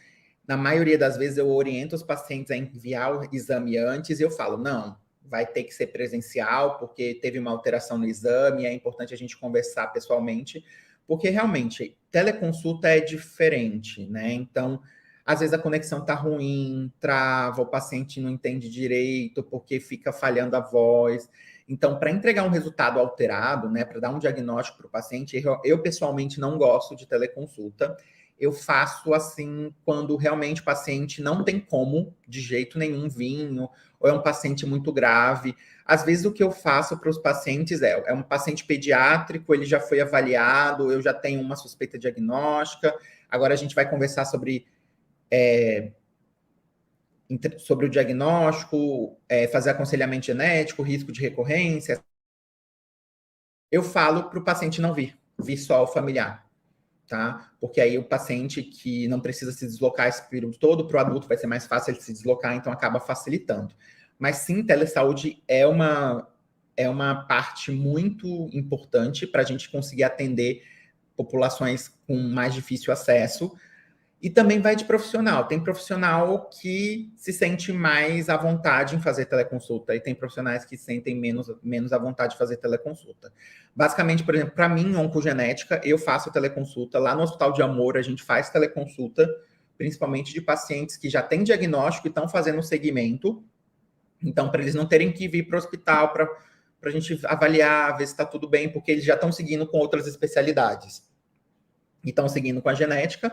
na maioria das vezes eu oriento os pacientes a enviar o exame antes e eu falo, não, vai ter que ser presencial, porque teve uma alteração no exame, é importante a gente conversar pessoalmente, porque realmente teleconsulta é diferente, né? Então, às vezes a conexão tá ruim, trava, o paciente não entende direito, porque fica falhando a voz. Então, para entregar um resultado alterado, né, para dar um diagnóstico para o paciente, eu pessoalmente não gosto de teleconsulta. Eu faço assim quando realmente o paciente não tem como, de jeito nenhum, vir, ou é um paciente muito grave. Às vezes o que eu faço para os pacientes é um paciente pediátrico, ele já foi avaliado, eu já tenho uma suspeita diagnóstica, agora a gente vai conversar sobre o diagnóstico, fazer aconselhamento genético, risco de recorrência. Eu falo para o paciente não vir só o familiar, tá? Porque aí o paciente que não precisa se deslocar esse período todo, para o adulto vai ser mais fácil ele se deslocar, então acaba facilitando. Mas sim, telesaúde é uma parte muito importante para a gente conseguir atender populações com mais difícil acesso. E também vai de profissional. Tem profissional que se sente mais à vontade em fazer teleconsulta e tem profissionais que se sentem menos à vontade de fazer teleconsulta. Basicamente, por exemplo, para mim, oncogenética, eu faço teleconsulta. Lá no Hospital de Amor, a gente faz teleconsulta, principalmente de pacientes que já têm diagnóstico e estão fazendo segmento. Então, para eles não terem que vir para o hospital para a gente avaliar, ver se está tudo bem, porque eles já estão seguindo com outras especialidades. E estão seguindo com a genética,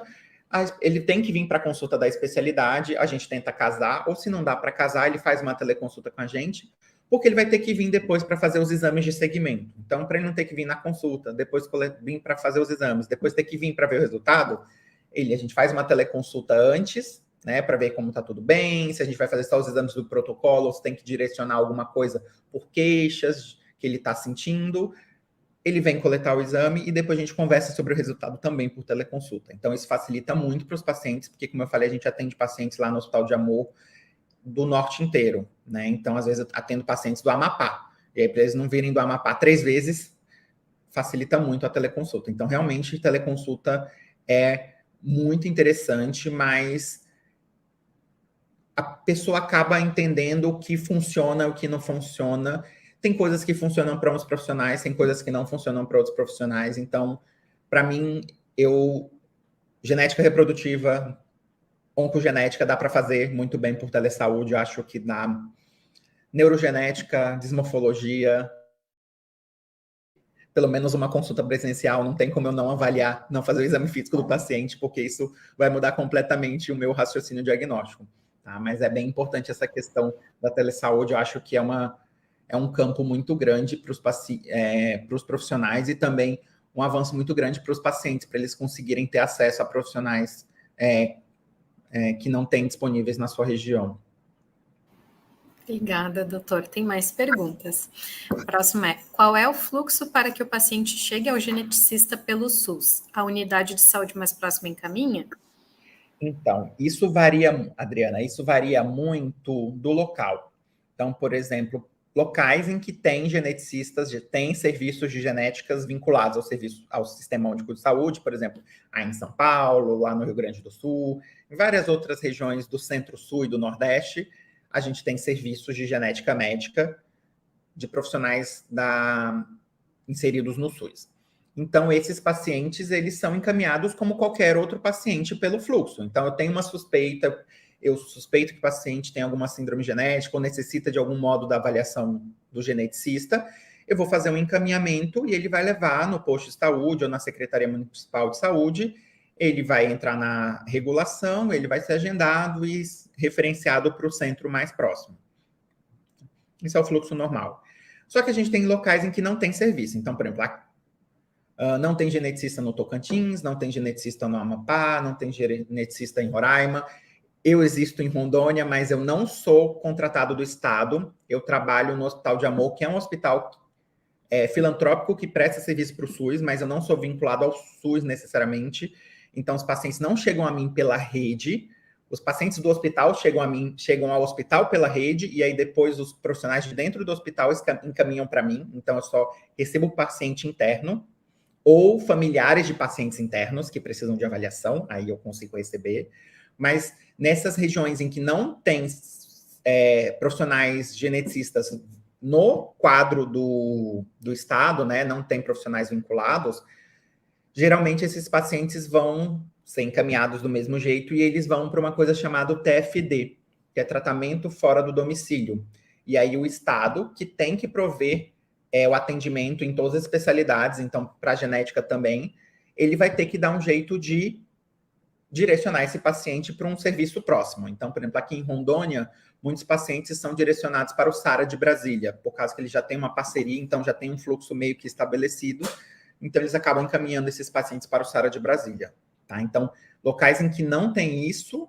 ele tem que vir para a consulta da especialidade, a gente tenta casar, ou se não dá para casar, ele faz uma teleconsulta com a gente, porque ele vai ter que vir depois para fazer os exames de segmento. Então, para ele não ter que vir na consulta, depois vir para fazer os exames, depois ter que vir para ver o resultado, a gente faz uma teleconsulta antes, né, para ver como está tudo bem, se a gente vai fazer só os exames do protocolo, ou se tem que direcionar alguma coisa por queixas que ele está sentindo. Ele vem coletar o exame e depois a gente conversa sobre o resultado também por teleconsulta. Então, isso facilita muito para os pacientes, porque, como eu falei, a gente atende pacientes lá no Hospital de Amor do norte inteiro, né? Então, às vezes, eu atendo pacientes do Amapá. E aí, para eles não virem do Amapá 3 vezes, facilita muito a teleconsulta. Então, realmente, teleconsulta é muito interessante, mas a pessoa acaba entendendo o que funciona, o que não funciona. Tem coisas que funcionam para uns profissionais, tem coisas que não funcionam para outros profissionais. Então, para mim, genética reprodutiva, oncogenética, dá para fazer muito bem por telesaúde. Eu acho que neurogenética, dismorfologia, pelo menos uma consulta presencial, não tem como eu não avaliar, não fazer o exame físico do paciente, porque isso vai mudar completamente o meu raciocínio diagnóstico. Tá? Mas é bem importante essa questão da telesaúde, eu acho que é um campo muito grande para os profissionais e também um avanço muito grande para os pacientes, para eles conseguirem ter acesso a profissionais que não têm disponíveis na sua região. Obrigada, doutor. Tem mais perguntas. Próximo é: qual é o fluxo para que o paciente chegue ao geneticista pelo SUS? A unidade de saúde mais próxima encaminha? Então, isso varia, Adriana, isso varia muito do local. Então, por exemplo, locais em que tem geneticistas, tem serviços de genéticas vinculados ao Sistema Único de Saúde, por exemplo, aí em São Paulo, lá no Rio Grande do Sul, em várias outras regiões do Centro-Sul e do Nordeste, a gente tem serviços de genética médica de profissionais inseridos no SUS. Então, esses pacientes, eles são encaminhados como qualquer outro paciente pelo fluxo. Então, eu tenho uma suspeita, eu suspeito que o paciente tem alguma síndrome genética ou necessita de algum modo da avaliação do geneticista, eu vou fazer um encaminhamento e ele vai levar no posto de saúde ou na Secretaria Municipal de Saúde, ele vai entrar na regulação, ele vai ser agendado e referenciado para o centro mais próximo. Isso é o fluxo normal. Só que a gente tem locais em que não tem serviço. Então, por exemplo, não tem geneticista no Tocantins, não tem geneticista no Amapá, não tem geneticista em Roraima. Eu existo em Rondônia, mas eu não sou contratado do Estado. Eu trabalho no Hospital de Amor, que é um hospital filantrópico que presta serviço para o SUS, mas eu não sou vinculado ao SUS necessariamente. Então, os pacientes não chegam a mim pela rede. Os pacientes do hospital chegam ao hospital pela rede, e aí depois os profissionais de dentro do hospital encaminham para mim. Então, eu só recebo o paciente interno ou familiares de pacientes internos que precisam de avaliação, aí eu consigo receber. Mas nessas regiões em que não tem profissionais geneticistas no quadro do Estado, né, não tem profissionais vinculados, geralmente esses pacientes vão ser encaminhados do mesmo jeito e eles vão para uma coisa chamada TFD, que é tratamento fora do domicílio. E aí o Estado, que tem que prover o atendimento em todas as especialidades, então para a genética também, ele vai ter que dar um jeito de direcionar esse paciente para um serviço próximo. Então, por exemplo, aqui em Rondônia, muitos pacientes são direcionados para o SARA de Brasília, por causa que ele já tem uma parceria, então já tem um fluxo meio que estabelecido, então eles acabam encaminhando esses pacientes para o SARA de Brasília. Tá? Então, locais em que não tem isso,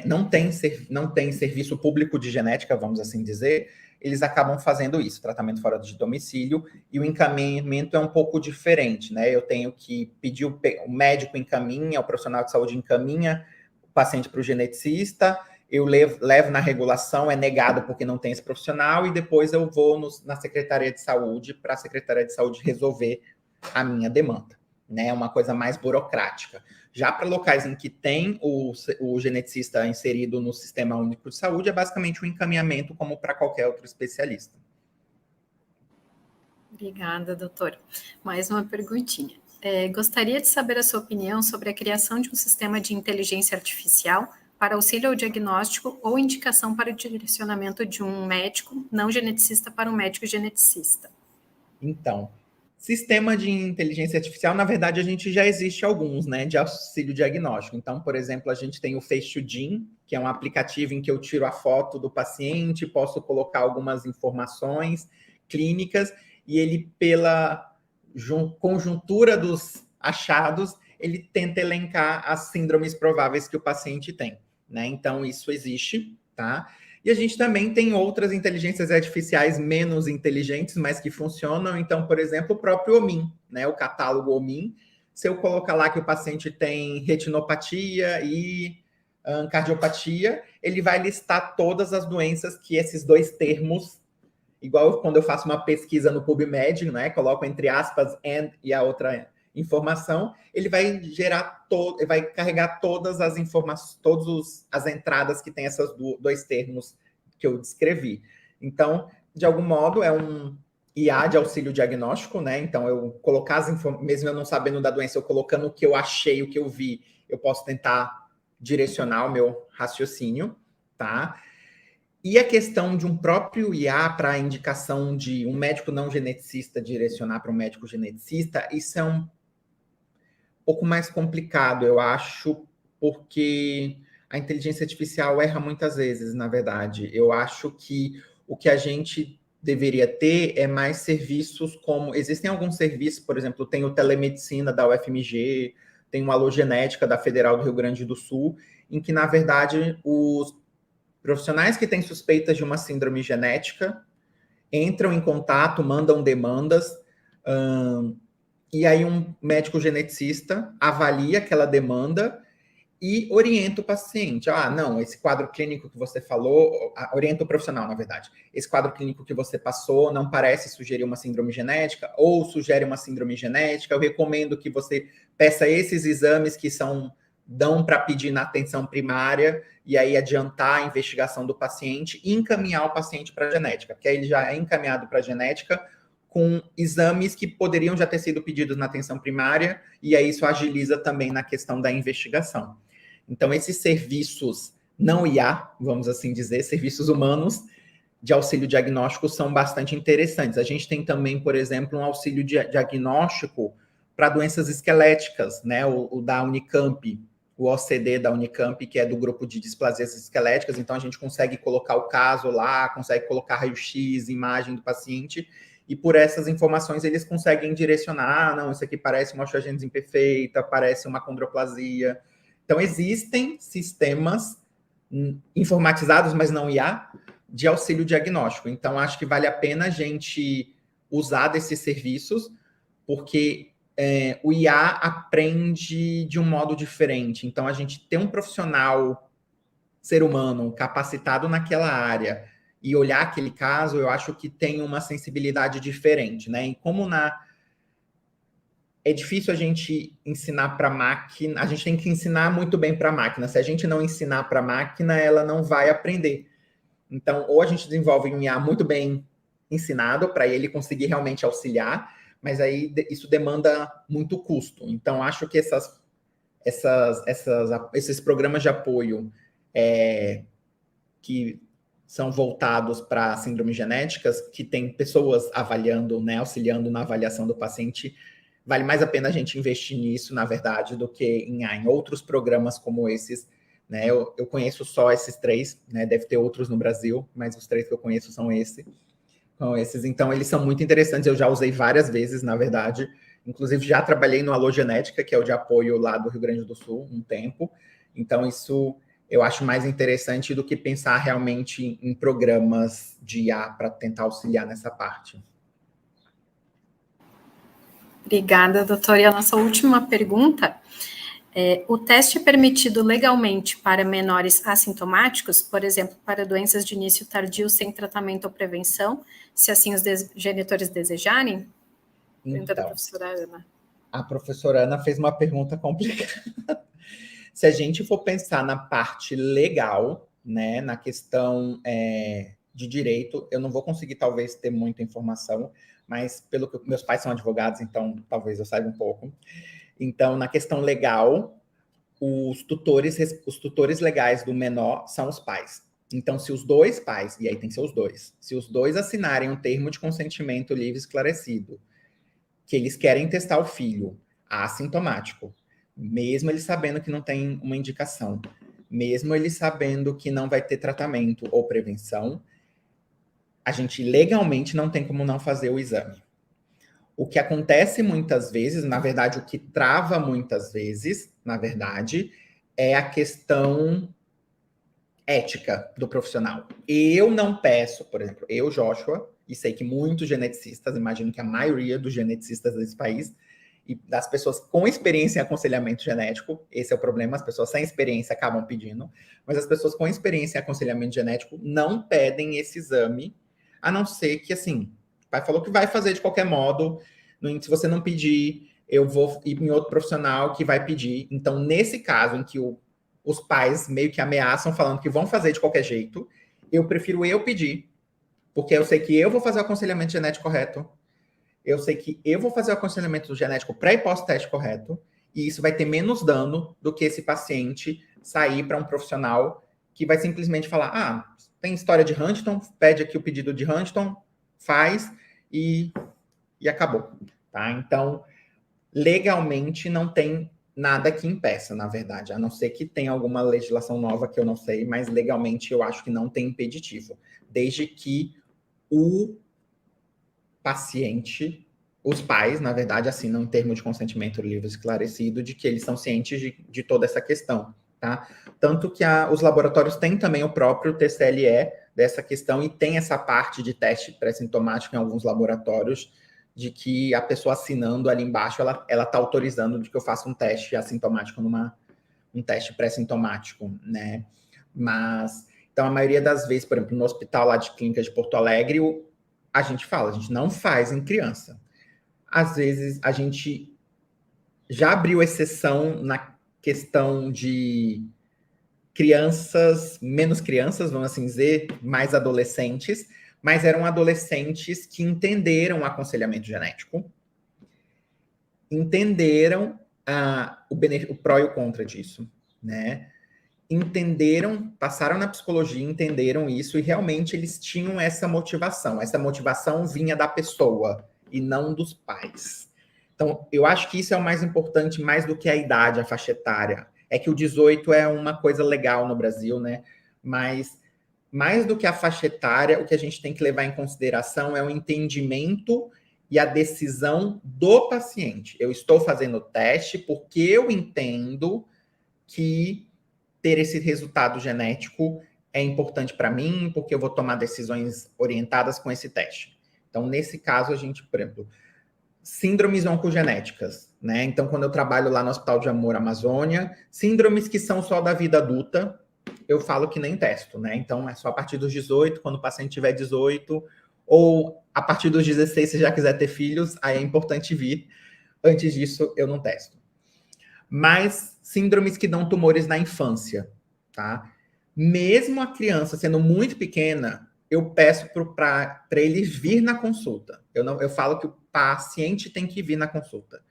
não tem serviço público de genética, vamos assim dizer, eles acabam fazendo isso, tratamento fora de domicílio, e o encaminhamento é um pouco diferente, né? Eu tenho que pedir, o médico encaminha, o profissional de saúde encaminha o paciente para o geneticista, eu levo na regulação, é negado porque não tem esse profissional, e depois eu vou na Secretaria de Saúde, para a Secretaria de Saúde resolver a minha demanda, né? É uma coisa mais burocrática. Já para locais em que tem o geneticista inserido no Sistema Único de Saúde, é basicamente um encaminhamento como para qualquer outro especialista. Obrigada, doutor. Mais uma perguntinha. Gostaria de saber a sua opinião sobre a criação de um sistema de inteligência artificial para auxílio ao diagnóstico ou indicação para o direcionamento de um médico não geneticista para um médico geneticista. Então, sistema de inteligência artificial, na verdade, a gente já existe alguns, né, de auxílio diagnóstico. Então, por exemplo, a gente tem o Face2Gene, que é um aplicativo em que eu tiro a foto do paciente, posso colocar algumas informações clínicas, e ele, pela conjuntura dos achados, ele tenta elencar as síndromes prováveis que o paciente tem, né? Então, isso existe, tá? E a gente também tem outras inteligências artificiais menos inteligentes, mas que funcionam. Então, por exemplo, o próprio OMIM, né? O catálogo OMIM. Se eu colocar lá que o paciente tem retinopatia e cardiopatia, ele vai listar todas as doenças que esses dois termos, igual quando eu faço uma pesquisa no PubMed, né? Coloco entre aspas and e a outra informação, ele vai vai carregar todas as informações, todas as entradas que tem esses dois termos que eu descrevi. Então, de algum modo, é um IA de auxílio diagnóstico, né? Então, eu colocar as informações, mesmo eu não sabendo da doença, eu colocando o que eu achei, o que eu vi, eu posso tentar direcionar o meu raciocínio, tá? E a questão de um próprio IA para a indicação de um médico não geneticista direcionar para um médico geneticista, isso é um pouco mais complicado, eu acho, porque a inteligência artificial erra muitas vezes, na verdade. Eu acho que o que a gente deveria ter é mais serviços como... Existem alguns serviços, por exemplo, tem o telemedicina da UFMG, tem uma alogenética da Federal do Rio Grande do Sul, em que, na verdade, os profissionais que têm suspeitas de uma síndrome genética entram em contato, mandam demandas, e aí um médico geneticista avalia aquela demanda e orienta o paciente. Ah, não, esse quadro clínico que você falou, orienta o profissional, na verdade. Esse quadro clínico que você passou não parece sugerir uma síndrome genética, ou sugere uma síndrome genética. Eu recomendo que você peça esses exames que dão para pedir na atenção primária, e aí adiantar a investigação do paciente e encaminhar o paciente para a genética, porque aí ele já é encaminhado para a genética com exames que poderiam já ter sido pedidos na atenção primária, e aí isso agiliza também na questão da investigação. Então, esses serviços não IA, vamos assim dizer, serviços humanos de auxílio diagnóstico são bastante interessantes. A gente tem também, por exemplo, um auxílio diagnóstico para doenças esqueléticas, né? O da Unicamp, o OCD da Unicamp, que é do grupo de displasias esqueléticas. Então, a gente consegue colocar o caso lá, consegue colocar raio-x, imagem do paciente, e por essas informações eles conseguem direcionar, não, isso aqui parece uma osteogênese imperfeita, parece uma condroplasia. Então, existem sistemas informatizados, mas não IA, de auxílio diagnóstico. Então, acho que vale a pena a gente usar desses serviços, porque o IA aprende de um modo diferente. Então, a gente ter um profissional, ser humano, capacitado naquela área e olhar aquele caso, eu acho que tem uma sensibilidade diferente, né? E como é difícil a gente ensinar para a máquina, a gente tem que ensinar muito bem para a máquina. Se a gente não ensinar para a máquina, ela não vai aprender. Então, ou a gente desenvolve um IA muito bem ensinado para ele conseguir realmente auxiliar, mas aí isso demanda muito custo. Então, acho que esses programas de apoio que são voltados para síndromes genéticas, que tem pessoas avaliando, né, auxiliando na avaliação do paciente, vale mais a pena a gente investir nisso, na verdade, do que em outros programas como esses, né? Eu conheço só esses 3, né? Deve ter outros no Brasil, mas os 3 que eu conheço são esses. Então, eles são muito interessantes. Eu já usei várias vezes, na verdade. Inclusive, já trabalhei no Alogenética, que é o de apoio lá do Rio Grande do Sul, um tempo. Então, isso eu acho mais interessante do que pensar realmente em programas de IA para tentar auxiliar nessa parte. Obrigada, doutora. E a nossa última pergunta o teste é permitido legalmente para menores assintomáticos, por exemplo, para doenças de início tardio sem tratamento ou prevenção, se assim os genitores desejarem? Então, da professora Ana. A professora Ana fez uma pergunta complicada. Se a gente for pensar na parte legal, né, na questão de direito, eu não vou conseguir, talvez, ter muita informação, mas pelo que meus pais são advogados, então talvez eu saiba um pouco. Então, na questão legal, os tutores legais do menor são os pais. Então, se os dois pais, e aí tem que ser os dois, se os dois assinarem um termo de consentimento livre e esclarecido, que eles querem testar o filho assintomático, mesmo ele sabendo que não tem uma indicação, mesmo ele sabendo que não vai ter tratamento ou prevenção, a gente legalmente não tem como não fazer o exame. O que acontece muitas vezes, na verdade, o que trava muitas vezes, na verdade, é a questão ética do profissional. Eu não peço, por exemplo, eu, Joshua, e sei que muitos geneticistas, imagino que a maioria dos geneticistas desse país, e das pessoas com experiência em aconselhamento genético, esse é o problema, as pessoas sem experiência acabam pedindo, mas as pessoas com experiência em aconselhamento genético não pedem esse exame, a não ser que, assim, o pai falou que vai fazer de qualquer modo, se você não pedir, eu vou ir em outro profissional que vai pedir. Então, nesse caso em que os pais meio que ameaçam, falando que vão fazer de qualquer jeito, eu prefiro eu pedir, porque eu sei que eu vou fazer o aconselhamento genético correto, eu sei que eu vou fazer o aconselhamento genético pré e pós-teste correto, e isso vai ter menos dano do que esse paciente sair para um profissional que vai simplesmente falar, tem história de Huntington, pede aqui o pedido de Huntington, faz e acabou, tá? Então, legalmente não tem nada que impeça, na verdade, a não ser que tenha alguma legislação nova que eu não sei, mas legalmente eu acho que não tem impeditivo, desde que o paciente, os pais, na verdade, assinam um termo de consentimento livre esclarecido de que eles são cientes de toda essa questão, tá? Tanto que os laboratórios têm também o próprio TCLE dessa questão e tem essa parte de teste pré-sintomático em alguns laboratórios, de que a pessoa assinando ali embaixo, ela está autorizando de que eu faça um teste assintomático um teste pré-sintomático, né? Mas, então, a maioria das vezes, por exemplo, no hospital lá de clínica de Porto Alegre, a gente fala, a gente não faz em criança. Às vezes, a gente já abriu exceção na questão de crianças, menos crianças, vamos assim dizer, mais adolescentes, mas eram adolescentes que entenderam o aconselhamento genético, entenderam o pró e o contra disso, né? Entenderam, passaram na psicologia, entenderam isso e realmente eles tinham essa motivação. Essa motivação vinha da pessoa e não dos pais. Então, eu acho que isso é o mais importante, mais do que a idade, a faixa etária. É que o 18 é uma coisa legal no Brasil, né? Mas mais do que a faixa etária, o que a gente tem que levar em consideração é o entendimento e a decisão do paciente. Eu estou fazendo o teste porque eu entendo que ter esse resultado genético é importante para mim, porque eu vou tomar decisões orientadas com esse teste. Então, nesse caso, a gente, por exemplo, síndromes oncogenéticas, né? Então, quando eu trabalho lá no Hospital de Amor Amazônia, síndromes que são só da vida adulta, eu falo que nem testo, né? Então, é só a partir dos 18, quando o paciente tiver 18, ou a partir dos 16, se já quiser ter filhos, aí é importante vir. Antes disso, eu não testo. Mas síndromes que dão tumores na infância, tá? Mesmo a criança sendo muito pequena, eu peço para ele vir na consulta. Eu falo que o paciente tem que vir na consulta.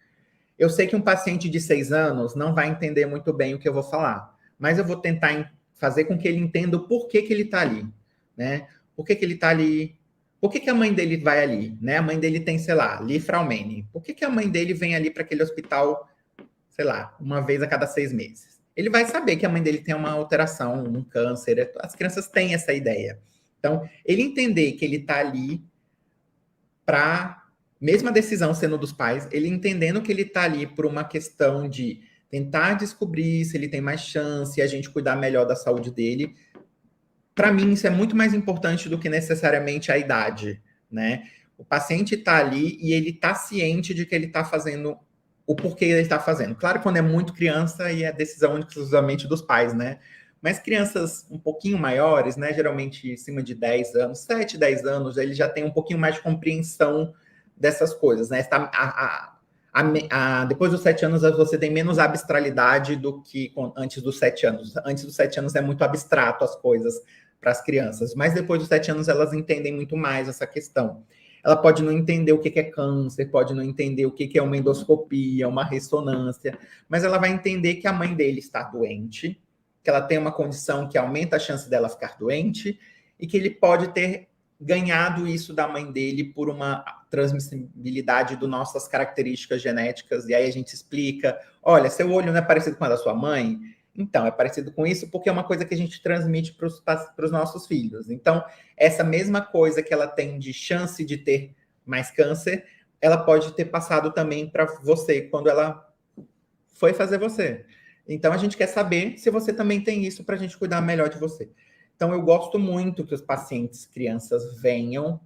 Eu sei que um paciente de 6 anos não vai entender muito bem o que eu vou falar, mas eu vou tentar fazer com que ele entenda o porquê que ele está ali, né? Por que ele está ali? Por que a mãe dele vai ali? Né? A mãe dele tem, sei lá, Lifraumene. Por que a mãe dele vem ali para aquele hospital, sei lá, uma vez a cada 6 meses? Ele vai saber que a mãe dele tem uma alteração, um câncer. As crianças têm essa ideia. Então, ele entender que ele está ali para, mesmo a decisão sendo dos pais, ele entendendo que ele está ali por uma questão de tentar descobrir se ele tem mais chance e a gente cuidar melhor da saúde dele. Para mim, isso é muito mais importante do que necessariamente a idade, né? O paciente está ali e ele está ciente de que ele está fazendo o porquê ele está fazendo. Claro, quando é muito criança e é decisão exclusivamente dos pais, né? Mas crianças um pouquinho maiores, né? Geralmente acima de 10 anos, 7, 10 anos, ele já tem um pouquinho mais de compreensão dessas coisas, né? Depois dos 7 anos, você tem menos abstralidade do que antes dos 7 anos. Antes dos 7 anos é muito abstrato as coisas para as crianças, mas depois dos 7 anos elas entendem muito mais essa questão. Ela pode não entender o que é câncer, pode não entender o que é uma endoscopia, uma ressonância, mas ela vai entender que a mãe dele está doente, que ela tem uma condição que aumenta a chance dela ficar doente e que ele pode ter ganhado isso da mãe dele por uma transmissibilidade das nossas características genéticas. E aí a gente explica, olha, seu olho não é parecido com a da sua mãe? Então, é parecido com isso porque é uma coisa que a gente transmite para os nossos filhos. Então, essa mesma coisa que ela tem de chance de ter mais câncer, ela pode ter passado também para você quando ela foi fazer você. Então, a gente quer saber se você também tem isso para a gente cuidar melhor de você. Então, eu gosto muito que os pacientes, crianças, venham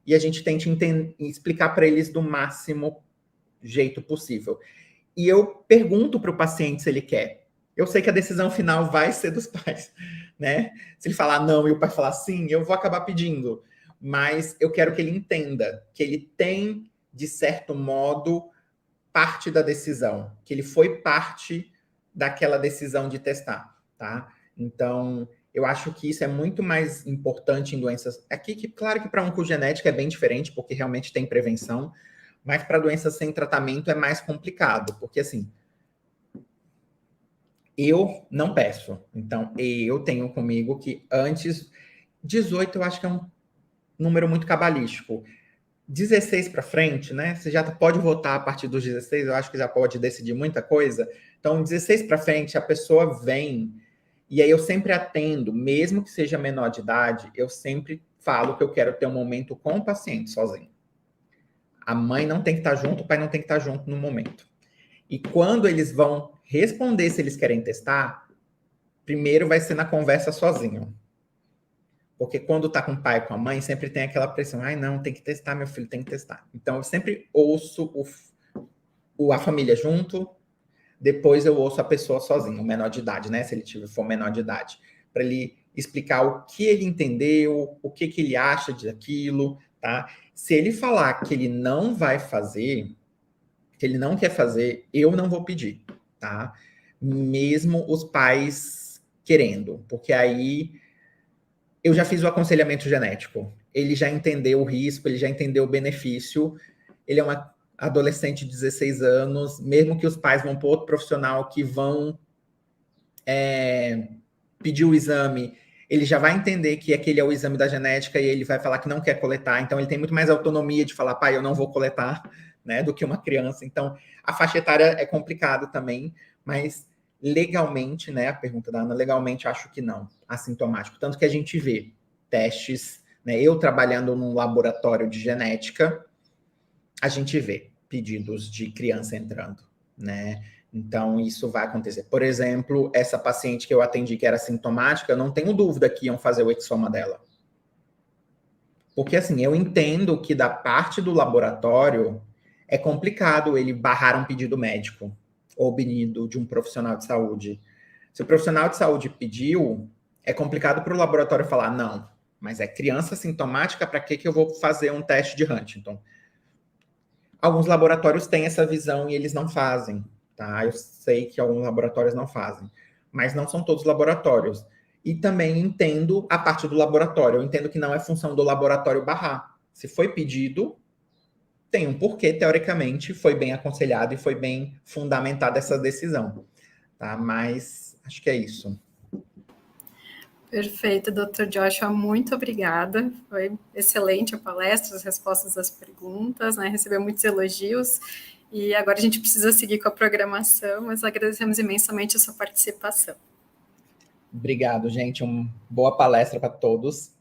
e a gente tente explicar para eles do máximo jeito possível. E eu pergunto para o paciente se ele quer. Eu sei que a decisão final vai ser dos pais, né? Se ele falar não e o pai falar sim, eu vou acabar pedindo. Mas eu quero que ele entenda que ele tem, de certo modo, parte da decisão, que ele foi parte daquela decisão de testar, tá? Então, eu acho que isso é muito mais importante em doenças... Aqui, claro que para oncogenética é bem diferente, porque realmente tem prevenção, mas para doenças sem tratamento é mais complicado, porque assim, eu não peço. Então, eu tenho comigo que antes 18 eu acho que é um número muito cabalístico. 16 para frente, né? Você já pode votar a partir dos 16, eu acho que já pode decidir muita coisa. Então, 16 para frente, a pessoa vem, e aí eu sempre atendo, mesmo que seja menor de idade, eu sempre falo que eu quero ter um momento com o paciente sozinho. A mãe não tem que estar junto, o pai não tem que estar junto no momento. E quando eles vão responder se eles querem testar, primeiro vai ser na conversa sozinho. Porque quando tá com o pai e com a mãe, sempre tem aquela pressão. Ai, não, tem que testar, meu filho, tem que testar. Então, eu sempre ouço a família junto, depois eu ouço a pessoa sozinho, o menor de idade, né? Se ele for menor de idade. Para ele explicar o que ele entendeu, o que ele acha daquilo, tá? Se ele falar que ele não vai fazer, que ele não quer fazer, eu não vou pedir, tá? Mesmo os pais querendo, porque aí eu já fiz o aconselhamento genético. Ele já entendeu o risco, ele já entendeu o benefício. Ele é um adolescente de 16 anos, mesmo que os pais vão para outro profissional que vão pedir o exame, ele já vai entender que aquele é o exame da genética e ele vai falar que não quer coletar. Então, ele tem muito mais autonomia de falar, pai, eu não vou coletar, né, do que uma criança. Então, a faixa etária é complicado também, mas legalmente, né, a pergunta da Ana, legalmente acho que não, assintomático. Tanto que a gente vê testes, né, eu trabalhando num laboratório de genética, a gente vê pedidos de criança entrando, né? Então, isso vai acontecer. Por exemplo, essa paciente que eu atendi que era sintomática, eu não tenho dúvida que iam fazer o exoma dela. Porque, assim, eu entendo que da parte do laboratório é complicado ele barrar um pedido médico ou pedido de um profissional de saúde. Se o profissional de saúde pediu, é complicado para o laboratório falar, não, mas é criança sintomática, para que eu vou fazer um teste de Huntington? Alguns laboratórios têm essa visão e eles não fazem, tá? Eu sei que alguns laboratórios não fazem, mas não são todos os laboratórios. E também entendo a parte do laboratório. Eu entendo que não é função do laboratório barrar. Se foi pedido, tem um porquê, teoricamente, foi bem aconselhado e foi bem fundamentada essa decisão, tá? Mas acho que é isso. Perfeito, Dr. Joshua, muito obrigada. Foi excelente a palestra, as respostas às perguntas, né? Recebeu muitos elogios. E agora a gente precisa seguir com a programação, mas agradecemos imensamente a sua participação. Obrigado, gente. Uma boa palestra para todos.